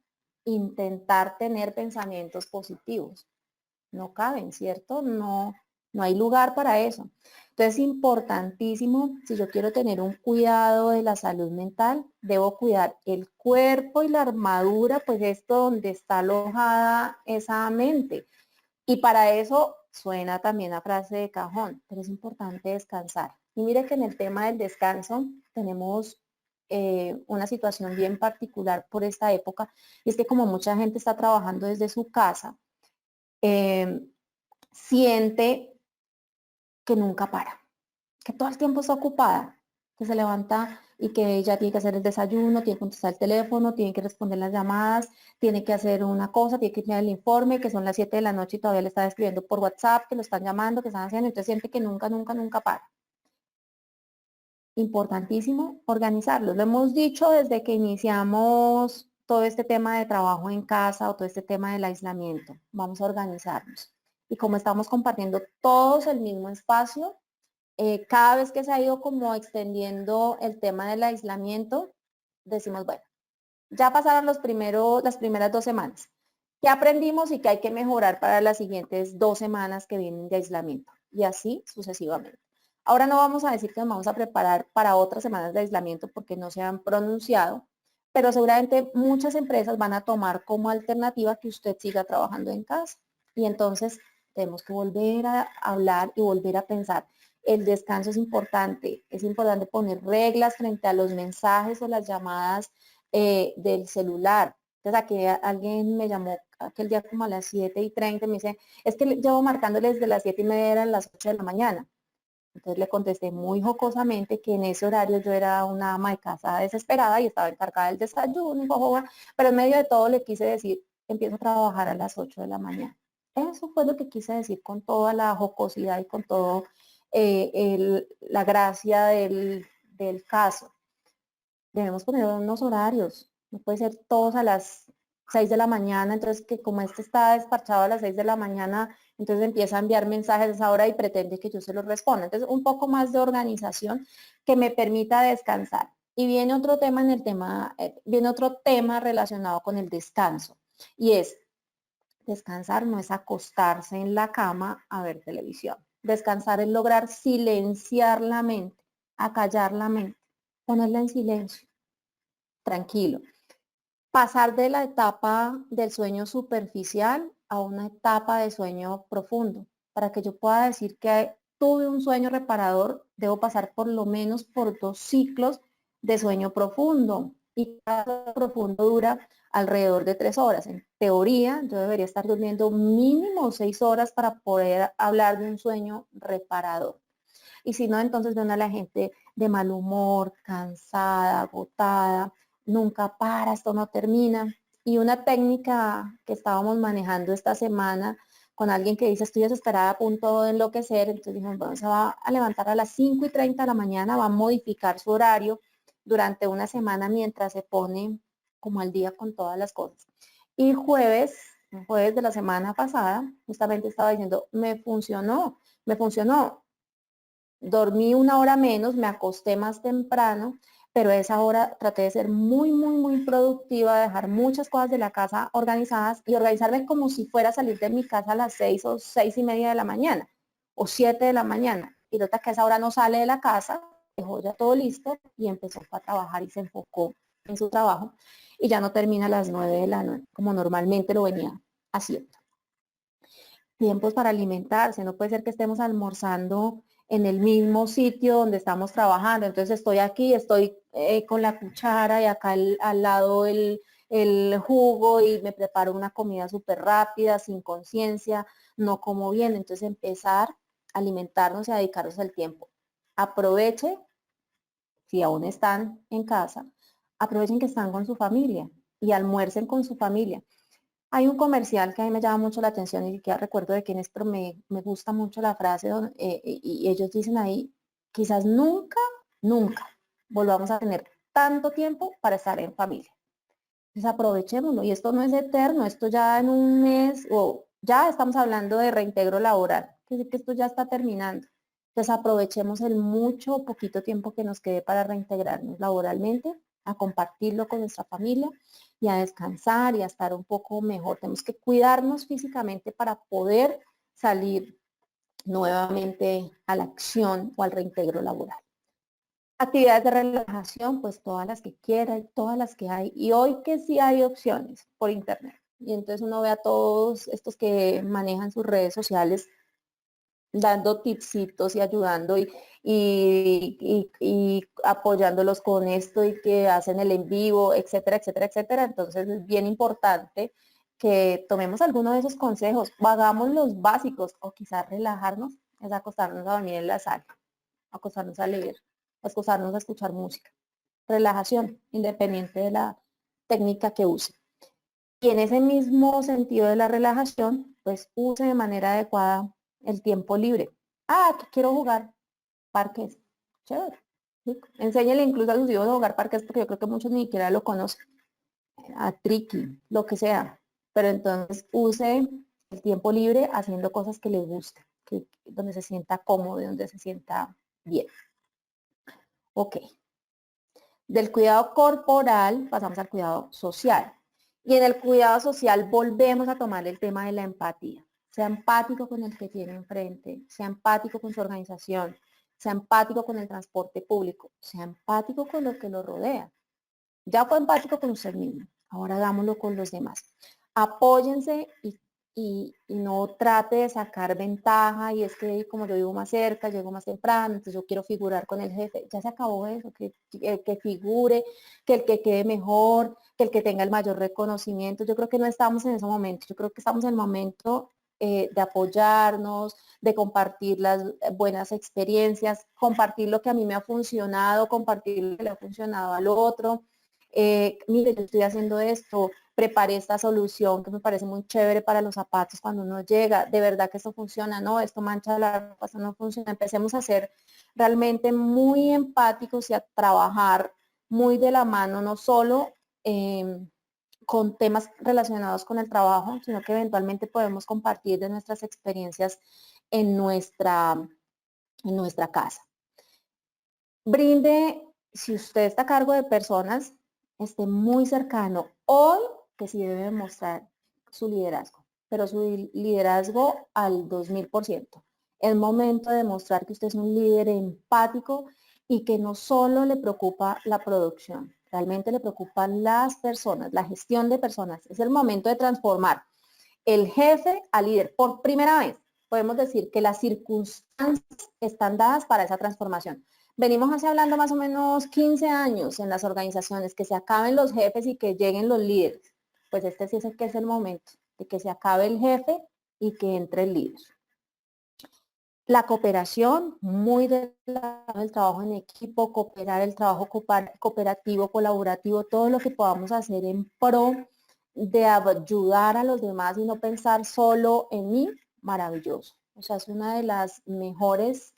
intentar tener pensamientos positivos. No caben, ¿cierto? No hay lugar para eso. Entonces es importantísimo, si yo quiero tener un cuidado de la salud mental, debo cuidar el cuerpo y la armadura, pues esto donde está alojada esa mente. Y para eso suena también la frase de cajón, pero es importante descansar. Y mire que en el tema del descanso tenemos una situación bien particular por esta época, y es que como mucha gente está trabajando desde su casa, eh, siente que nunca para, que todo el tiempo está ocupada, que se levanta y que ya tiene que hacer el desayuno, tiene que contestar el teléfono, tiene que responder las llamadas, tiene que hacer una cosa, tiene que tener el informe, que son las 7 de la noche y todavía le está escribiendo por WhatsApp, que lo están llamando, que están haciendo, entonces siente que nunca para. Importantísimo organizarlo. Lo hemos dicho desde que iniciamos todo este tema de trabajo en casa o todo este tema del aislamiento. Vamos a organizarnos. Y como estamos compartiendo todos el mismo espacio, cada vez que se ha ido como extendiendo el tema del aislamiento, decimos, bueno, ya pasaron las primeras 2 semanas. ¿Qué aprendimos y qué hay que mejorar para las siguientes 2 semanas que vienen de aislamiento? Y así sucesivamente. Ahora no vamos a decir que nos vamos a preparar para otras semanas de aislamiento porque no se han pronunciado, pero seguramente muchas empresas van a tomar como alternativa que usted siga trabajando en casa. Y entonces tenemos que volver a hablar y volver a pensar. El descanso es importante poner reglas frente a los mensajes o las llamadas del celular. Entonces aquí alguien me llamó aquel día como a las 7:30 y me dice, es que llevo marcándole desde las 7:30, eran las 8 de la mañana. Entonces le contesté muy jocosamente que en ese horario yo era una ama de casa desesperada y estaba encargada del desayuno, pero en medio de todo le quise decir, empiezo a trabajar a las 8 de la mañana. Eso fue lo que quise decir con toda la jocosidad y con todo la gracia del caso. Debemos poner unos horarios, no puede ser todos a las 6 de la mañana, entonces que como este está desparchado a las 6 de la mañana, entonces empieza a enviar mensajes a esa hora y pretende que yo se los responda. Entonces un poco más de organización que me permita descansar. Y viene otro tema viene otro tema relacionado con el descanso. Y es, descansar no es acostarse en la cama a ver televisión. Descansar es lograr silenciar la mente, acallar la mente, ponerla en silencio, tranquilo. Pasar de la etapa del sueño superficial a una etapa de sueño profundo. Para que yo pueda decir que tuve un sueño reparador, debo pasar por lo menos por 2 ciclos de sueño profundo. Y cada sueño profundo dura alrededor de 3 horas. En teoría, yo debería estar durmiendo mínimo 6 horas para poder hablar de un sueño reparador. Y si no, entonces ven a la gente de mal humor, cansada, agotada, nunca para, esto no termina. Y una técnica que estábamos manejando esta semana con alguien que dice, estoy desesperada, a punto de enloquecer, entonces dijimos, bueno, se va a levantar a las 5:30 de la mañana, va a modificar su horario durante una semana mientras se pone como al día con todas las cosas. Y jueves de la semana pasada, justamente estaba diciendo, me funcionó. Dormí 1 hora menos, me acosté más temprano, pero a esa hora traté de ser muy, muy, muy productiva, de dejar muchas cosas de la casa organizadas y organizarme como si fuera a salir de mi casa a las 6 o 6:30 de la mañana o 7 de la mañana. Y nota que a esa hora no sale de la casa, dejó ya todo listo y empezó a trabajar y se enfocó en su trabajo y ya no termina a las 9 de la noche, como normalmente lo venía haciendo. Tiempos para alimentarse, no puede ser que estemos almorzando en el mismo sitio donde estamos trabajando, entonces estoy aquí, estoy con la cuchara y acá al lado el jugo y me preparo una comida súper rápida, sin conciencia, no como bien, entonces empezar a alimentarnos y a dedicarnos al tiempo. Aproveche, si aún están en casa, aprovechen que están con su familia y almuercen con su familia. Hay un comercial que a mí me llama mucho la atención y que recuerdo de quién es, pero me gusta mucho la frase y ellos dicen ahí, quizás nunca, nunca volvamos a tener tanto tiempo para estar en familia. Entonces aprovechémoslo y esto no es eterno, esto ya en un mes o ya estamos hablando de reintegro laboral, que esto ya está terminando. Entonces aprovechemos el mucho o poquito tiempo que nos quede para reintegrarnos laboralmente, a compartirlo con nuestra familia y a descansar y a estar un poco mejor. Tenemos que cuidarnos físicamente para poder salir nuevamente a la acción o al reintegro laboral. Actividades de relajación, pues todas las que quieran, todas las que hay. Y hoy que sí hay opciones por internet. Y entonces uno ve a todos estos que manejan sus redes sociales dando tipsitos y ayudando y apoyándolos con esto y que hacen el en vivo, etcétera, etcétera, etcétera. Entonces es bien importante que tomemos alguno de esos consejos, hagamos los básicos o quizás relajarnos, es acostarnos a dormir en la sala, acostarnos a leer, acostarnos a escuchar música. Relajación, independiente de la técnica que use. Y en ese mismo sentido de la relajación, pues use de manera adecuada el tiempo libre. Ah, que quiero jugar parques. Chévere. ¿Sí? Enséñele incluso a sus hijos a jugar parques porque yo creo que muchos ni siquiera lo conocen. A tricky, lo que sea. Pero entonces use el tiempo libre haciendo cosas que le gusten, donde se sienta cómodo, donde se sienta bien. Ok. Del cuidado corporal pasamos al cuidado social. Y en el cuidado social volvemos a tomar el tema de la empatía. Sea empático con el que tiene enfrente, sea empático con su organización, sea empático con el transporte público, sea empático con lo que lo rodea. Ya fue empático con usted mismo, ahora hagámoslo con los demás. Apóyense y no trate de sacar ventaja y es que como yo vivo más cerca, llego más temprano, entonces yo quiero figurar con el jefe. Ya se acabó eso, que el que figure, que el que quede mejor, que el que tenga el mayor reconocimiento. Yo creo que no estamos en ese momento, yo creo que estamos en el momento de apoyarnos, de compartir las buenas experiencias, compartir lo que a mí me ha funcionado, compartir lo que le ha funcionado al otro. Mire, yo estoy haciendo esto, preparé esta solución que me parece muy chévere para los zapatos cuando uno llega, de verdad que esto funciona, no, esto mancha la ropa, esto no funciona. Empecemos a ser realmente muy empáticos y a trabajar muy de la mano, no solo con temas relacionados con el trabajo, sino que eventualmente podemos compartir de nuestras experiencias en nuestra casa. Brinde, si usted está a cargo de personas, esté muy cercano. Hoy que sí debe mostrar su liderazgo, pero su liderazgo al 2000%. Es momento de demostrar que usted es un líder empático y que no solo le preocupa la producción, realmente le preocupan las personas, la gestión de personas. Es el momento de transformar el jefe a líder. Por primera vez podemos decir que las circunstancias están dadas para esa transformación. Venimos hace hablando más o menos 15 años en las organizaciones, que se acaben los jefes y que lleguen los líderes. Pues este sí es el que es el momento de que se acabe el jefe y que entre el líder. La cooperación, muy del trabajo en equipo, cooperar, el trabajo cooperativo, colaborativo, todo lo que podamos hacer en pro de ayudar a los demás y no pensar solo en mí, maravilloso. O sea, es una de las mejores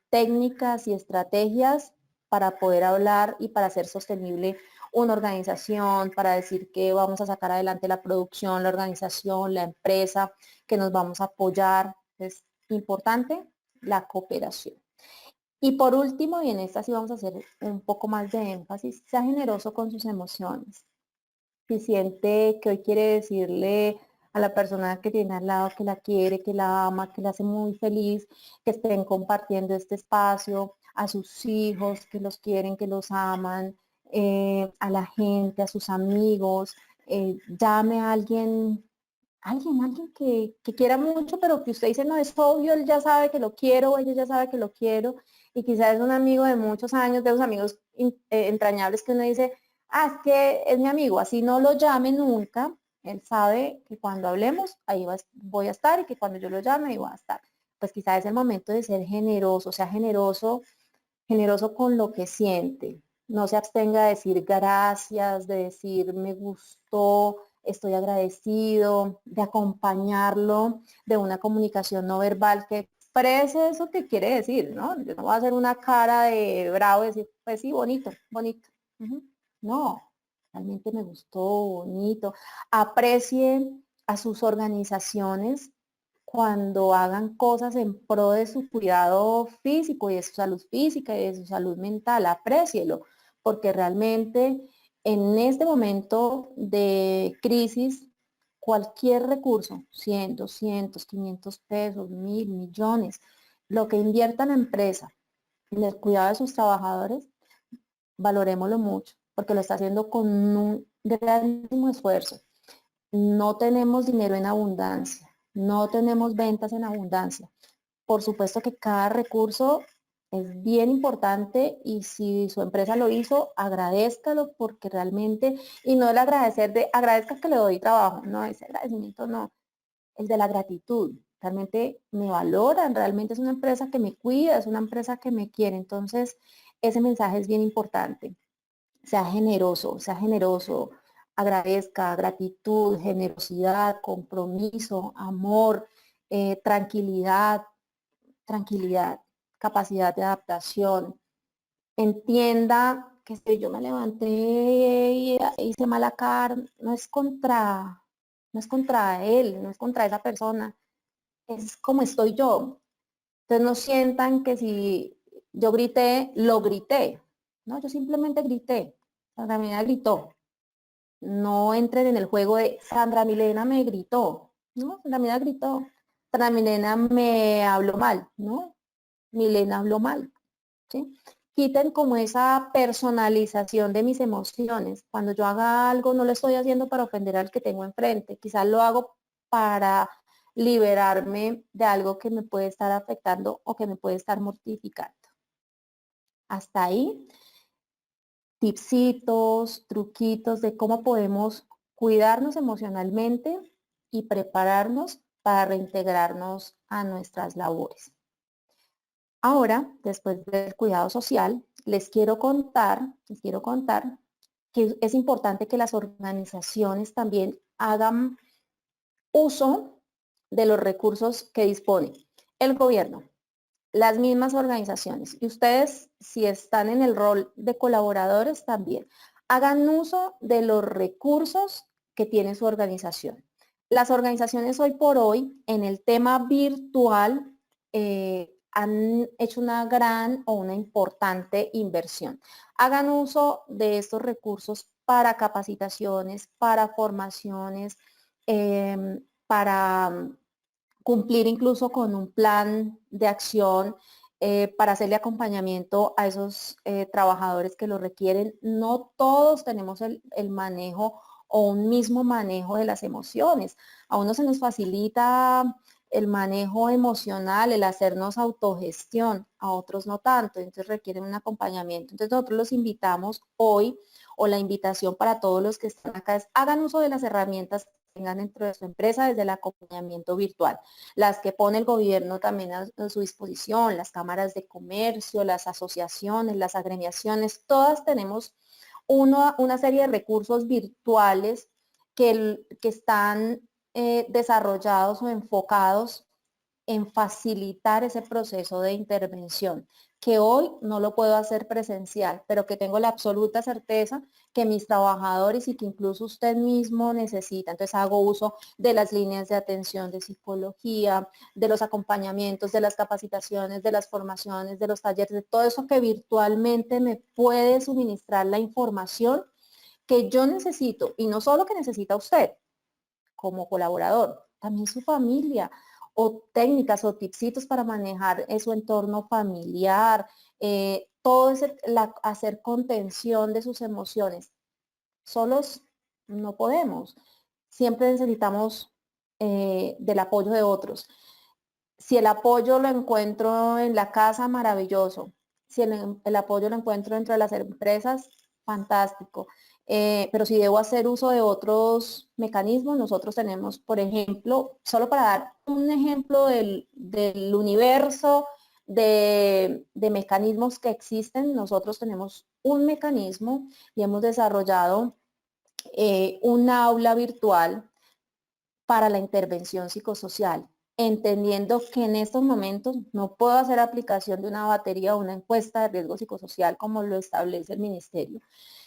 técnicas y estrategias para poder hablar y para hacer sostenible una organización, para decir que vamos a sacar adelante la producción, la organización, la empresa, que nos vamos a apoyar. Es importante la cooperación. Y por último, y en esta sí vamos a hacer un poco más de énfasis, sea generoso con sus emociones. Si siente que hoy quiere decirle a la persona que tiene al lado que la quiere, que la ama, que la hace muy feliz, que estén compartiendo este espacio, a sus hijos, que los quieren, que los aman, a la gente, a sus amigos, llame a alguien que quiera mucho, pero que usted dice, no, es obvio, él ya sabe que lo quiero, o ella ya sabe que lo quiero, y quizás es un amigo de muchos años, de los amigos entrañables que uno dice, ah, es que es mi amigo, así no lo llame nunca, él sabe que cuando hablemos, ahí voy a estar, y que cuando yo lo llame, ahí voy a estar. Pues quizás es el momento de ser generoso, sea generoso con lo que siente. No se abstenga de decir gracias, de decir me gustó, estoy agradecido, de acompañarlo de una comunicación no verbal que exprese eso que quiere decir, ¿no? Yo no voy a hacer una cara de bravo y decir, pues sí, bonito, bonito. No, realmente me gustó, bonito. Aprecien a sus organizaciones cuando hagan cosas en pro de su cuidado físico y de su salud física y de su salud mental, aprécielo, porque realmente en este momento de crisis, cualquier recurso, 100, 200, 500 pesos, 1000, millones, lo que invierta la empresa en el cuidado de sus trabajadores, valorémoslo mucho, porque lo está haciendo con un grandísimo esfuerzo. No tenemos dinero en abundancia, no tenemos ventas en abundancia. Por supuesto que cada recurso es bien importante y si su empresa lo hizo, agradézcalo porque realmente, y no el agradecer de agradezca que le doy trabajo, no, ese agradecimiento no, el de la gratitud. Realmente me valoran, realmente es una empresa que me cuida, es una empresa que me quiere. Entonces, ese mensaje es bien importante. Sea generoso, agradezca, gratitud, generosidad, compromiso, amor, tranquilidad, capacidad de adaptación. Entienda que si yo me levanté y hice mala cara, no es contra él, no es contra esa persona, es como estoy yo. Entonces no sientan que si yo grité, lo grité. No, yo simplemente grité. Sandra Milena gritó. No entren en el juego de Sandra Milena me gritó. No, Sandra Milena gritó. Sandra Milena me habló mal. No, Milena habló mal. ¿Sí? Quiten como esa personalización de mis emociones. Cuando yo haga algo, no lo estoy haciendo para ofender al que tengo enfrente. Quizás lo hago para liberarme de algo que me puede estar afectando o que me puede estar mortificando. Hasta ahí, tipsitos, truquitos de cómo podemos cuidarnos emocionalmente y prepararnos para reintegrarnos a nuestras labores. Ahora, después del cuidado social, les quiero contar que es importante que las organizaciones también hagan uso de los recursos que dispone el gobierno, las mismas organizaciones. Y ustedes, si están en el rol de colaboradores, también hagan uso de los recursos que tiene su organización. Las organizaciones hoy por hoy en el tema virtual han hecho una gran o una importante inversión. Hagan uso de estos recursos para capacitaciones, para formaciones, para cumplir incluso con un plan de acción para hacerle acompañamiento a esos trabajadores que lo requieren. No todos tenemos el manejo o un mismo manejo de las emociones. A uno se nos facilita el manejo emocional, el hacernos autogestión, a otros no tanto, entonces requieren un acompañamiento. Entonces nosotros los invitamos hoy, o la invitación para todos los que están acá es hagan uso de las herramientas que tengan dentro de su empresa desde el acompañamiento virtual, las que pone el gobierno también a su disposición, las cámaras de comercio, las asociaciones, las agremiaciones, todas tenemos una serie de recursos virtuales que están desarrollados o enfocados en facilitar ese proceso de intervención, que hoy no lo puedo hacer presencial, pero que tengo la absoluta certeza que mis trabajadores y que incluso usted mismo necesita. Entonces hago uso de las líneas de atención de psicología, de los acompañamientos, de las capacitaciones, de las formaciones, de los talleres, de todo eso que virtualmente me puede suministrar la información que yo necesito, y no solo que necesita usted como colaborador, también su familia, o técnicas o tipsitos para manejar su entorno familiar, todo ese, hacer contención de sus emociones. Solos no podemos, siempre necesitamos del apoyo de otros. Si el apoyo lo encuentro en la casa, maravilloso. Si el apoyo lo encuentro dentro de las empresas, fantástico. Pero si debo hacer uso de otros mecanismos, nosotros tenemos, por ejemplo, solo para dar un ejemplo del universo de mecanismos que existen, nosotros tenemos un mecanismo y hemos desarrollado un aula virtual para la intervención psicosocial, entendiendo que en estos momentos no puedo hacer aplicación de una batería o una encuesta de riesgo psicosocial como lo establece el ministerio,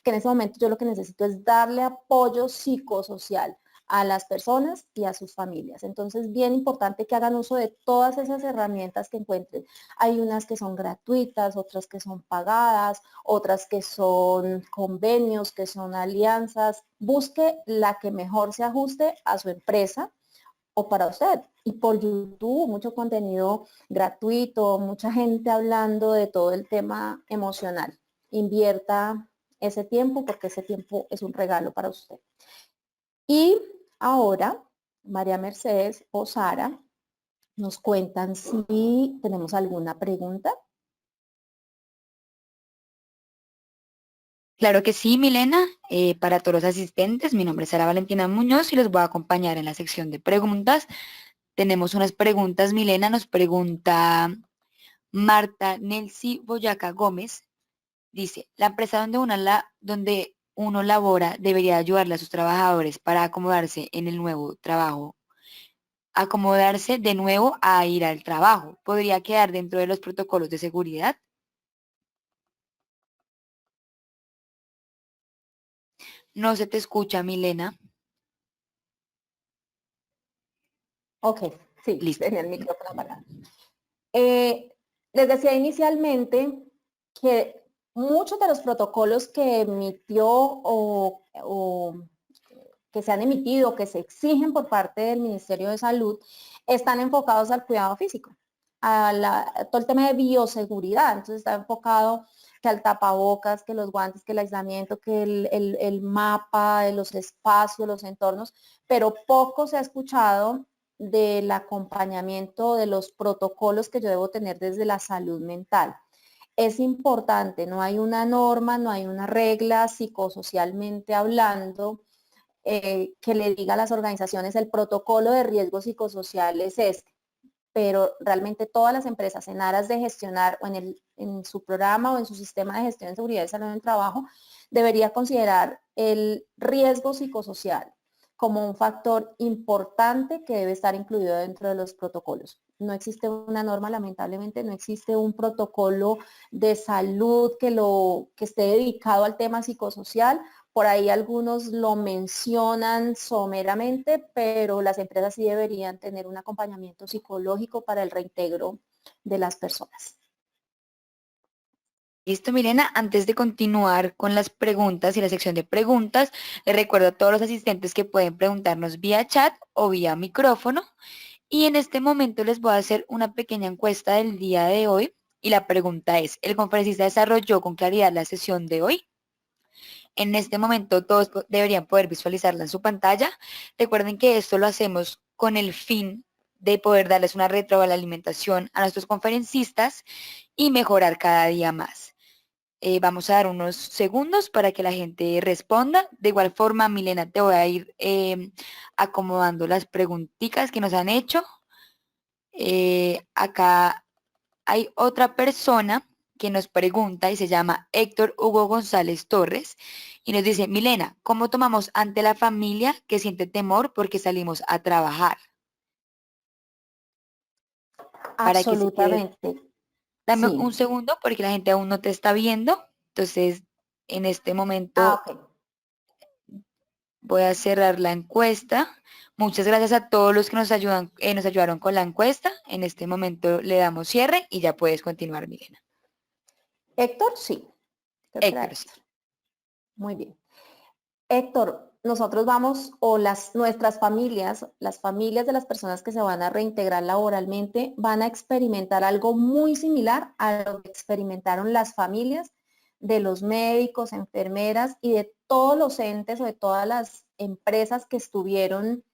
que en este momento yo lo que necesito es darle apoyo psicosocial a las personas y a sus familias. Entonces, bien importante que hagan uso de todas esas herramientas que encuentren. Hay unas que son gratuitas, otras que son pagadas, otras que son convenios, que son alianzas. Busque la que mejor se ajuste a su empresa o para usted. Y por YouTube, mucho contenido gratuito, mucha gente hablando de todo el tema emocional. Invierta ese tiempo porque ese tiempo es un regalo para usted. Y ahora, María Mercedes o Sara nos cuentan si tenemos alguna pregunta. Claro que sí, Milena. Para todos los asistentes, mi nombre es Sara Valentina Muñoz y los voy a acompañar en la sección de preguntas. Tenemos unas preguntas, Milena, nos pregunta Marta Nelsi Boyaca Gómez. Dice, la empresa donde uno labora debería ayudarle a sus trabajadores para acomodarse en el nuevo trabajo, acomodarse de nuevo a ir al trabajo. ¿Podría quedar dentro de los protocolos de seguridad? No se te escucha, Milena. Ok, sí, Listo. tenía el micrófono apagado. Les decía inicialmente que muchos de los protocolos que emitió o que se han emitido, que se exigen por parte del Ministerio de Salud, están enfocados al cuidado físico, a todo el tema de bioseguridad. Entonces está enfocado que al tapabocas, que los guantes, que el aislamiento, que el mapa de los espacios, los entornos, pero poco se ha escuchado del acompañamiento de los protocolos que yo debo tener desde la salud mental. Es importante, no hay una norma, no hay una regla psicosocialmente hablando que le diga a las organizaciones el protocolo de riesgo psicosocial es este, pero realmente todas las empresas en aras de gestionar o en su programa o en su sistema de gestión de seguridad y salud en el trabajo debería considerar el riesgo psicosocial como un factor importante que debe estar incluido dentro de los protocolos. no existe una norma, lamentablemente, no existe un protocolo de salud que esté dedicado al tema psicosocial. Por ahí algunos lo mencionan someramente, pero las empresas sí deberían tener un acompañamiento psicológico para el reintegro de las personas. Listo, Milena. Antes de continuar con las preguntas y la sección de preguntas, les recuerdo a todos los asistentes que pueden preguntarnos vía chat o vía micrófono. Y en este momento les voy a hacer una pequeña encuesta del día de hoy. Y la pregunta es, ¿el conferencista desarrolló con claridad la sesión de hoy? En este momento todos deberían poder visualizarla en su pantalla. Recuerden que esto lo hacemos con el fin de poder darles una retroalimentación a nuestros conferencistas y mejorar cada día más. Vamos a dar unos segundos para que la gente responda. De igual forma, Milena, te voy a ir acomodando las preguntitas que nos han hecho. Acá hay otra persona que nos pregunta y se llama Héctor Hugo González Torres y nos dice, Milena, ¿cómo tomamos ante la familia que siente temor porque salimos a trabajar? Para que se quede. Absolutamente. Dame Sí. un segundo porque la gente aún no te está viendo. Entonces, en este momento Ok. voy a cerrar la encuesta. Muchas gracias a todos los que nos ayudaron con la encuesta. En este momento le damos cierre y ya puedes continuar, Milena. Héctor, sí. Héctor, sí. Muy bien. Héctor, nosotros vamos, o nuestras familias, las familias de las personas que se van a reintegrar laboralmente, van a experimentar algo muy similar a lo que experimentaron las familias de los médicos, enfermeras y de todos los entes o de todas las empresas que estuvieron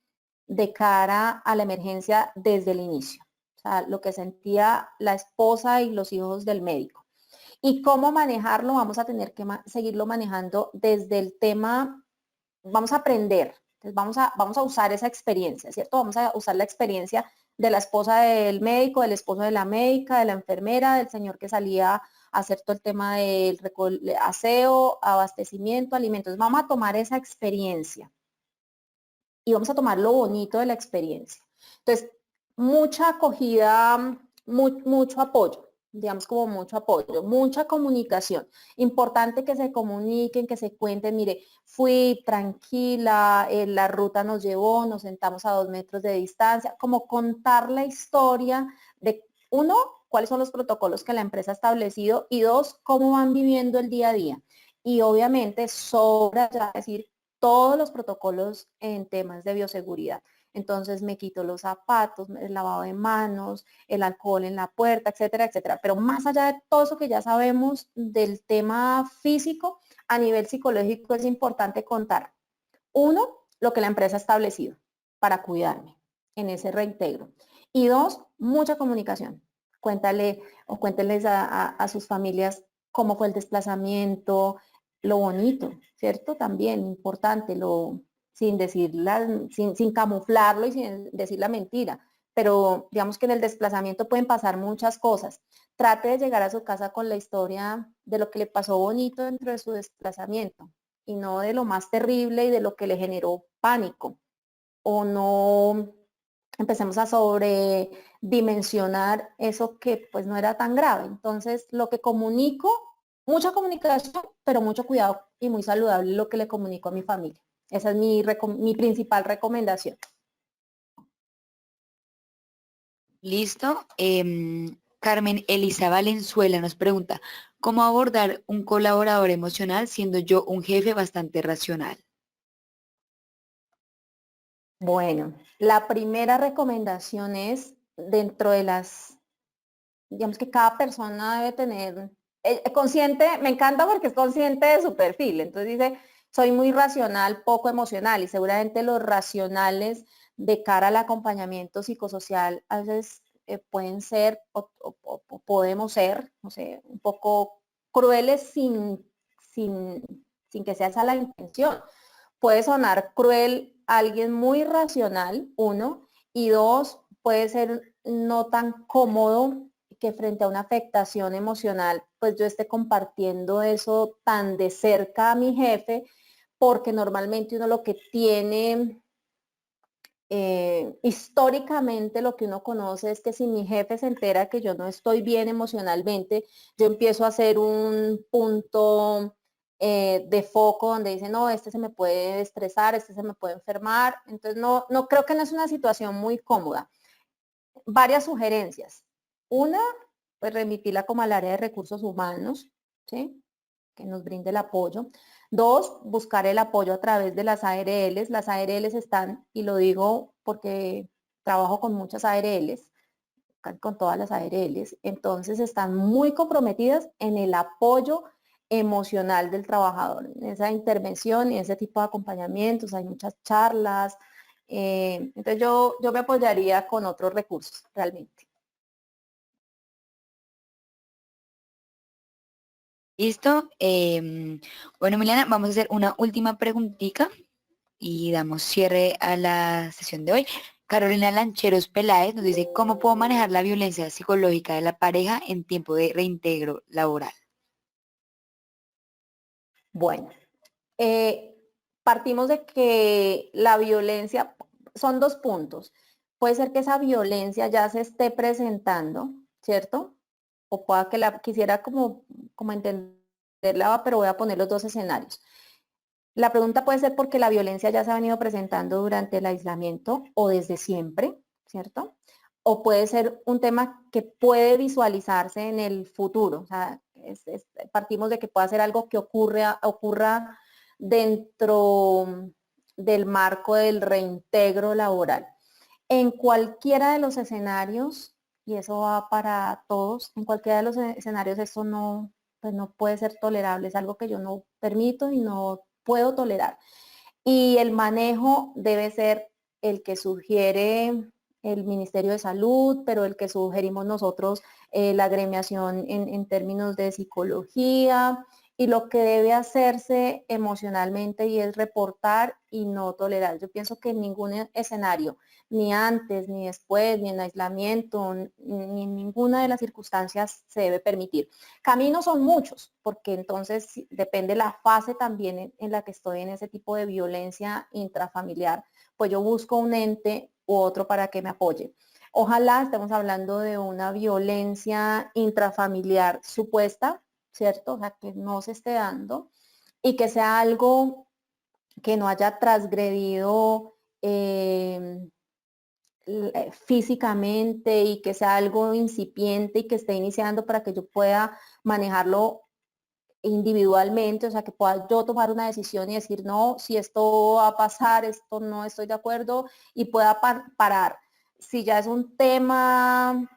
de cara a la emergencia desde el inicio. O sea, lo que sentía la esposa y los hijos del médico. Y cómo manejarlo, vamos a tener que seguirlo manejando desde el tema. Vamos a aprender, entonces vamos a usar esa experiencia, ¿cierto? Vamos a usar la experiencia de la esposa del médico, del esposo de la médica, de la enfermera, del señor que salía a hacer todo el tema del aseo, abastecimiento, alimentos. Vamos a tomar esa experiencia y vamos a tomar lo bonito de la experiencia. Entonces, mucha acogida, mucho apoyo, digamos como mucho apoyo, mucha comunicación. Importante que se comuniquen, que se cuenten, mire, fui tranquila, la ruta nos llevó, nos sentamos a 2 metros de distancia, como contar la historia de, uno, cuáles son los protocolos que la empresa ha establecido y dos, cómo van viviendo el día a día. Y obviamente sobra ya decir todos los protocolos en temas de bioseguridad. Entonces me quito los zapatos, el lavado de manos, el alcohol en la puerta, etcétera, etcétera. Pero más allá de todo eso que ya sabemos del tema físico, a nivel psicológico es importante contar, uno, lo que la empresa ha establecido para cuidarme en ese reintegro. Y dos, mucha comunicación. Cuéntale o cuéntenles a sus familias cómo fue el desplazamiento, lo bonito, ¿cierto? También importante, sin sin camuflarlo y sin decir la mentira. Pero digamos que en el desplazamiento pueden pasar muchas cosas. Trate de llegar a su casa con la historia de lo que le pasó bonito dentro de su desplazamiento y no de lo más terrible y de lo que le generó pánico. O no empecemos a sobredimensionar eso que pues no era tan grave. Entonces, lo que comunico, mucha comunicación, pero mucho cuidado y muy saludable lo que le comunico a mi familia. Esa es mi principal recomendación. Listo. Carmen Elisa Valenzuela nos pregunta, ¿cómo abordar un colaborador emocional siendo yo un jefe bastante racional? Bueno, la primera recomendación es dentro de digamos que cada persona debe tener, consciente, me encanta porque es consciente de su perfil, entonces dice, soy muy racional, poco emocional y seguramente los racionales de cara al acompañamiento psicosocial a veces pueden ser o podemos ser, no sé, un poco crueles sin que sea esa la intención. Puede sonar cruel alguien muy racional, uno, y dos, puede ser no tan cómodo que frente a una afectación emocional, pues yo esté compartiendo eso tan de cerca a mi jefe, porque normalmente uno lo que tiene Históricamente lo que uno conoce es que si mi jefe se entera que yo no estoy bien emocionalmente, yo empiezo a hacer un punto de foco donde dice, no, este se me puede estresar, este se me puede enfermar. Entonces, no creo que no es una situación muy cómoda. Varias sugerencias. Una, pues remitirla como al área de recursos humanos, ¿sí? Que nos brinde el apoyo. Dos, buscar el apoyo a través de las ARLs. Las ARLs están, y lo digo porque trabajo con muchas ARLs, con todas las ARLs, entonces están muy comprometidas en el apoyo emocional del trabajador, en esa intervención y ese tipo de acompañamientos, hay muchas charlas, entonces yo me apoyaría con otros recursos realmente. Listo. Bueno, Milena, vamos a hacer una última preguntita y damos cierre a la sesión de hoy. Carolina Lancheros Peláez nos dice, ¿cómo puedo manejar la violencia psicológica de la pareja en tiempo de reintegro laboral? Bueno, partimos de que la violencia, son dos puntos. Puede ser que esa violencia ya se esté presentando, ¿cierto? O pueda que la quisiera como entenderla, pero voy a poner los dos escenarios. La pregunta puede ser porque la violencia ya se ha venido presentando durante el aislamiento o desde siempre, ¿cierto? O puede ser un tema que puede visualizarse en el futuro. O sea, partimos de que pueda ser algo que ocurra dentro del marco del reintegro laboral. En cualquiera de los escenarios, y eso va para todos, en cualquiera de los escenarios esto no, pues no puede ser tolerable, es algo que yo no permito y no puedo tolerar. Y el manejo debe ser el que sugiere el Ministerio de Salud, pero el que sugerimos nosotros, la agremiación en términos de psicología, y lo que debe hacerse emocionalmente y es reportar y no tolerar. Yo pienso que en ningún escenario, ni antes, ni después, ni en aislamiento, ni en ninguna de las circunstancias se debe permitir. Caminos son muchos, porque entonces depende la fase también en la que estoy en ese tipo de violencia intrafamiliar, pues yo busco un ente u otro para que me apoye. Ojalá estemos hablando de una violencia intrafamiliar supuesta, ¿cierto? O sea, que no se esté dando y que sea algo que no haya transgredido físicamente y que sea algo incipiente y que esté iniciando para que yo pueda manejarlo individualmente, o sea, que pueda yo tomar una decisión y decir, no, si esto va a pasar, esto no estoy de acuerdo y pueda parar. Si ya es un tema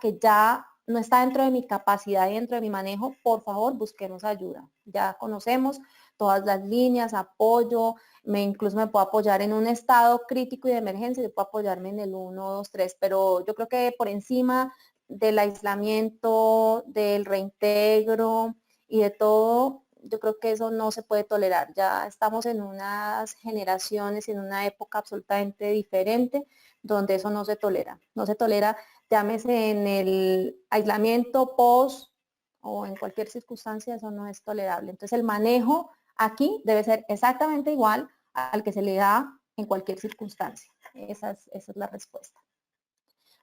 que ya no está dentro de mi capacidad y dentro de mi manejo, por favor, busquemos ayuda. Ya conocemos todas las líneas, apoyo, incluso me puedo apoyar en un estado crítico y de emergencia, yo puedo apoyarme en el 1, 2, 3, pero yo creo que por encima del aislamiento, del reintegro y de todo, yo creo que eso no se puede tolerar. Ya estamos en unas generaciones y en una época absolutamente diferente donde eso no se tolera. No se tolera, llámese en el aislamiento, post o en cualquier circunstancia, eso no es tolerable. Entonces el manejo aquí debe ser exactamente igual al que se le da en cualquier circunstancia. Esa es la respuesta.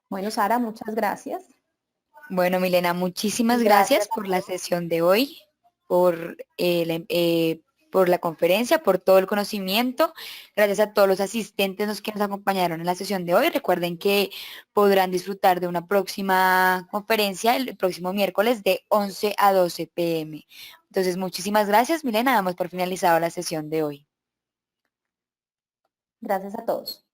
Bueno, Sara, muchas gracias. Bueno, Milena, muchísimas Gracias. gracias por la sesión de hoy, por la conferencia, por todo el conocimiento. Gracias a todos los asistentes que nos acompañaron en la sesión de hoy. Recuerden que podrán disfrutar de una próxima conferencia el próximo miércoles de 11 a 12 p.m. Entonces, muchísimas gracias, Milena. Damos por finalizado la sesión de hoy. Gracias a todos.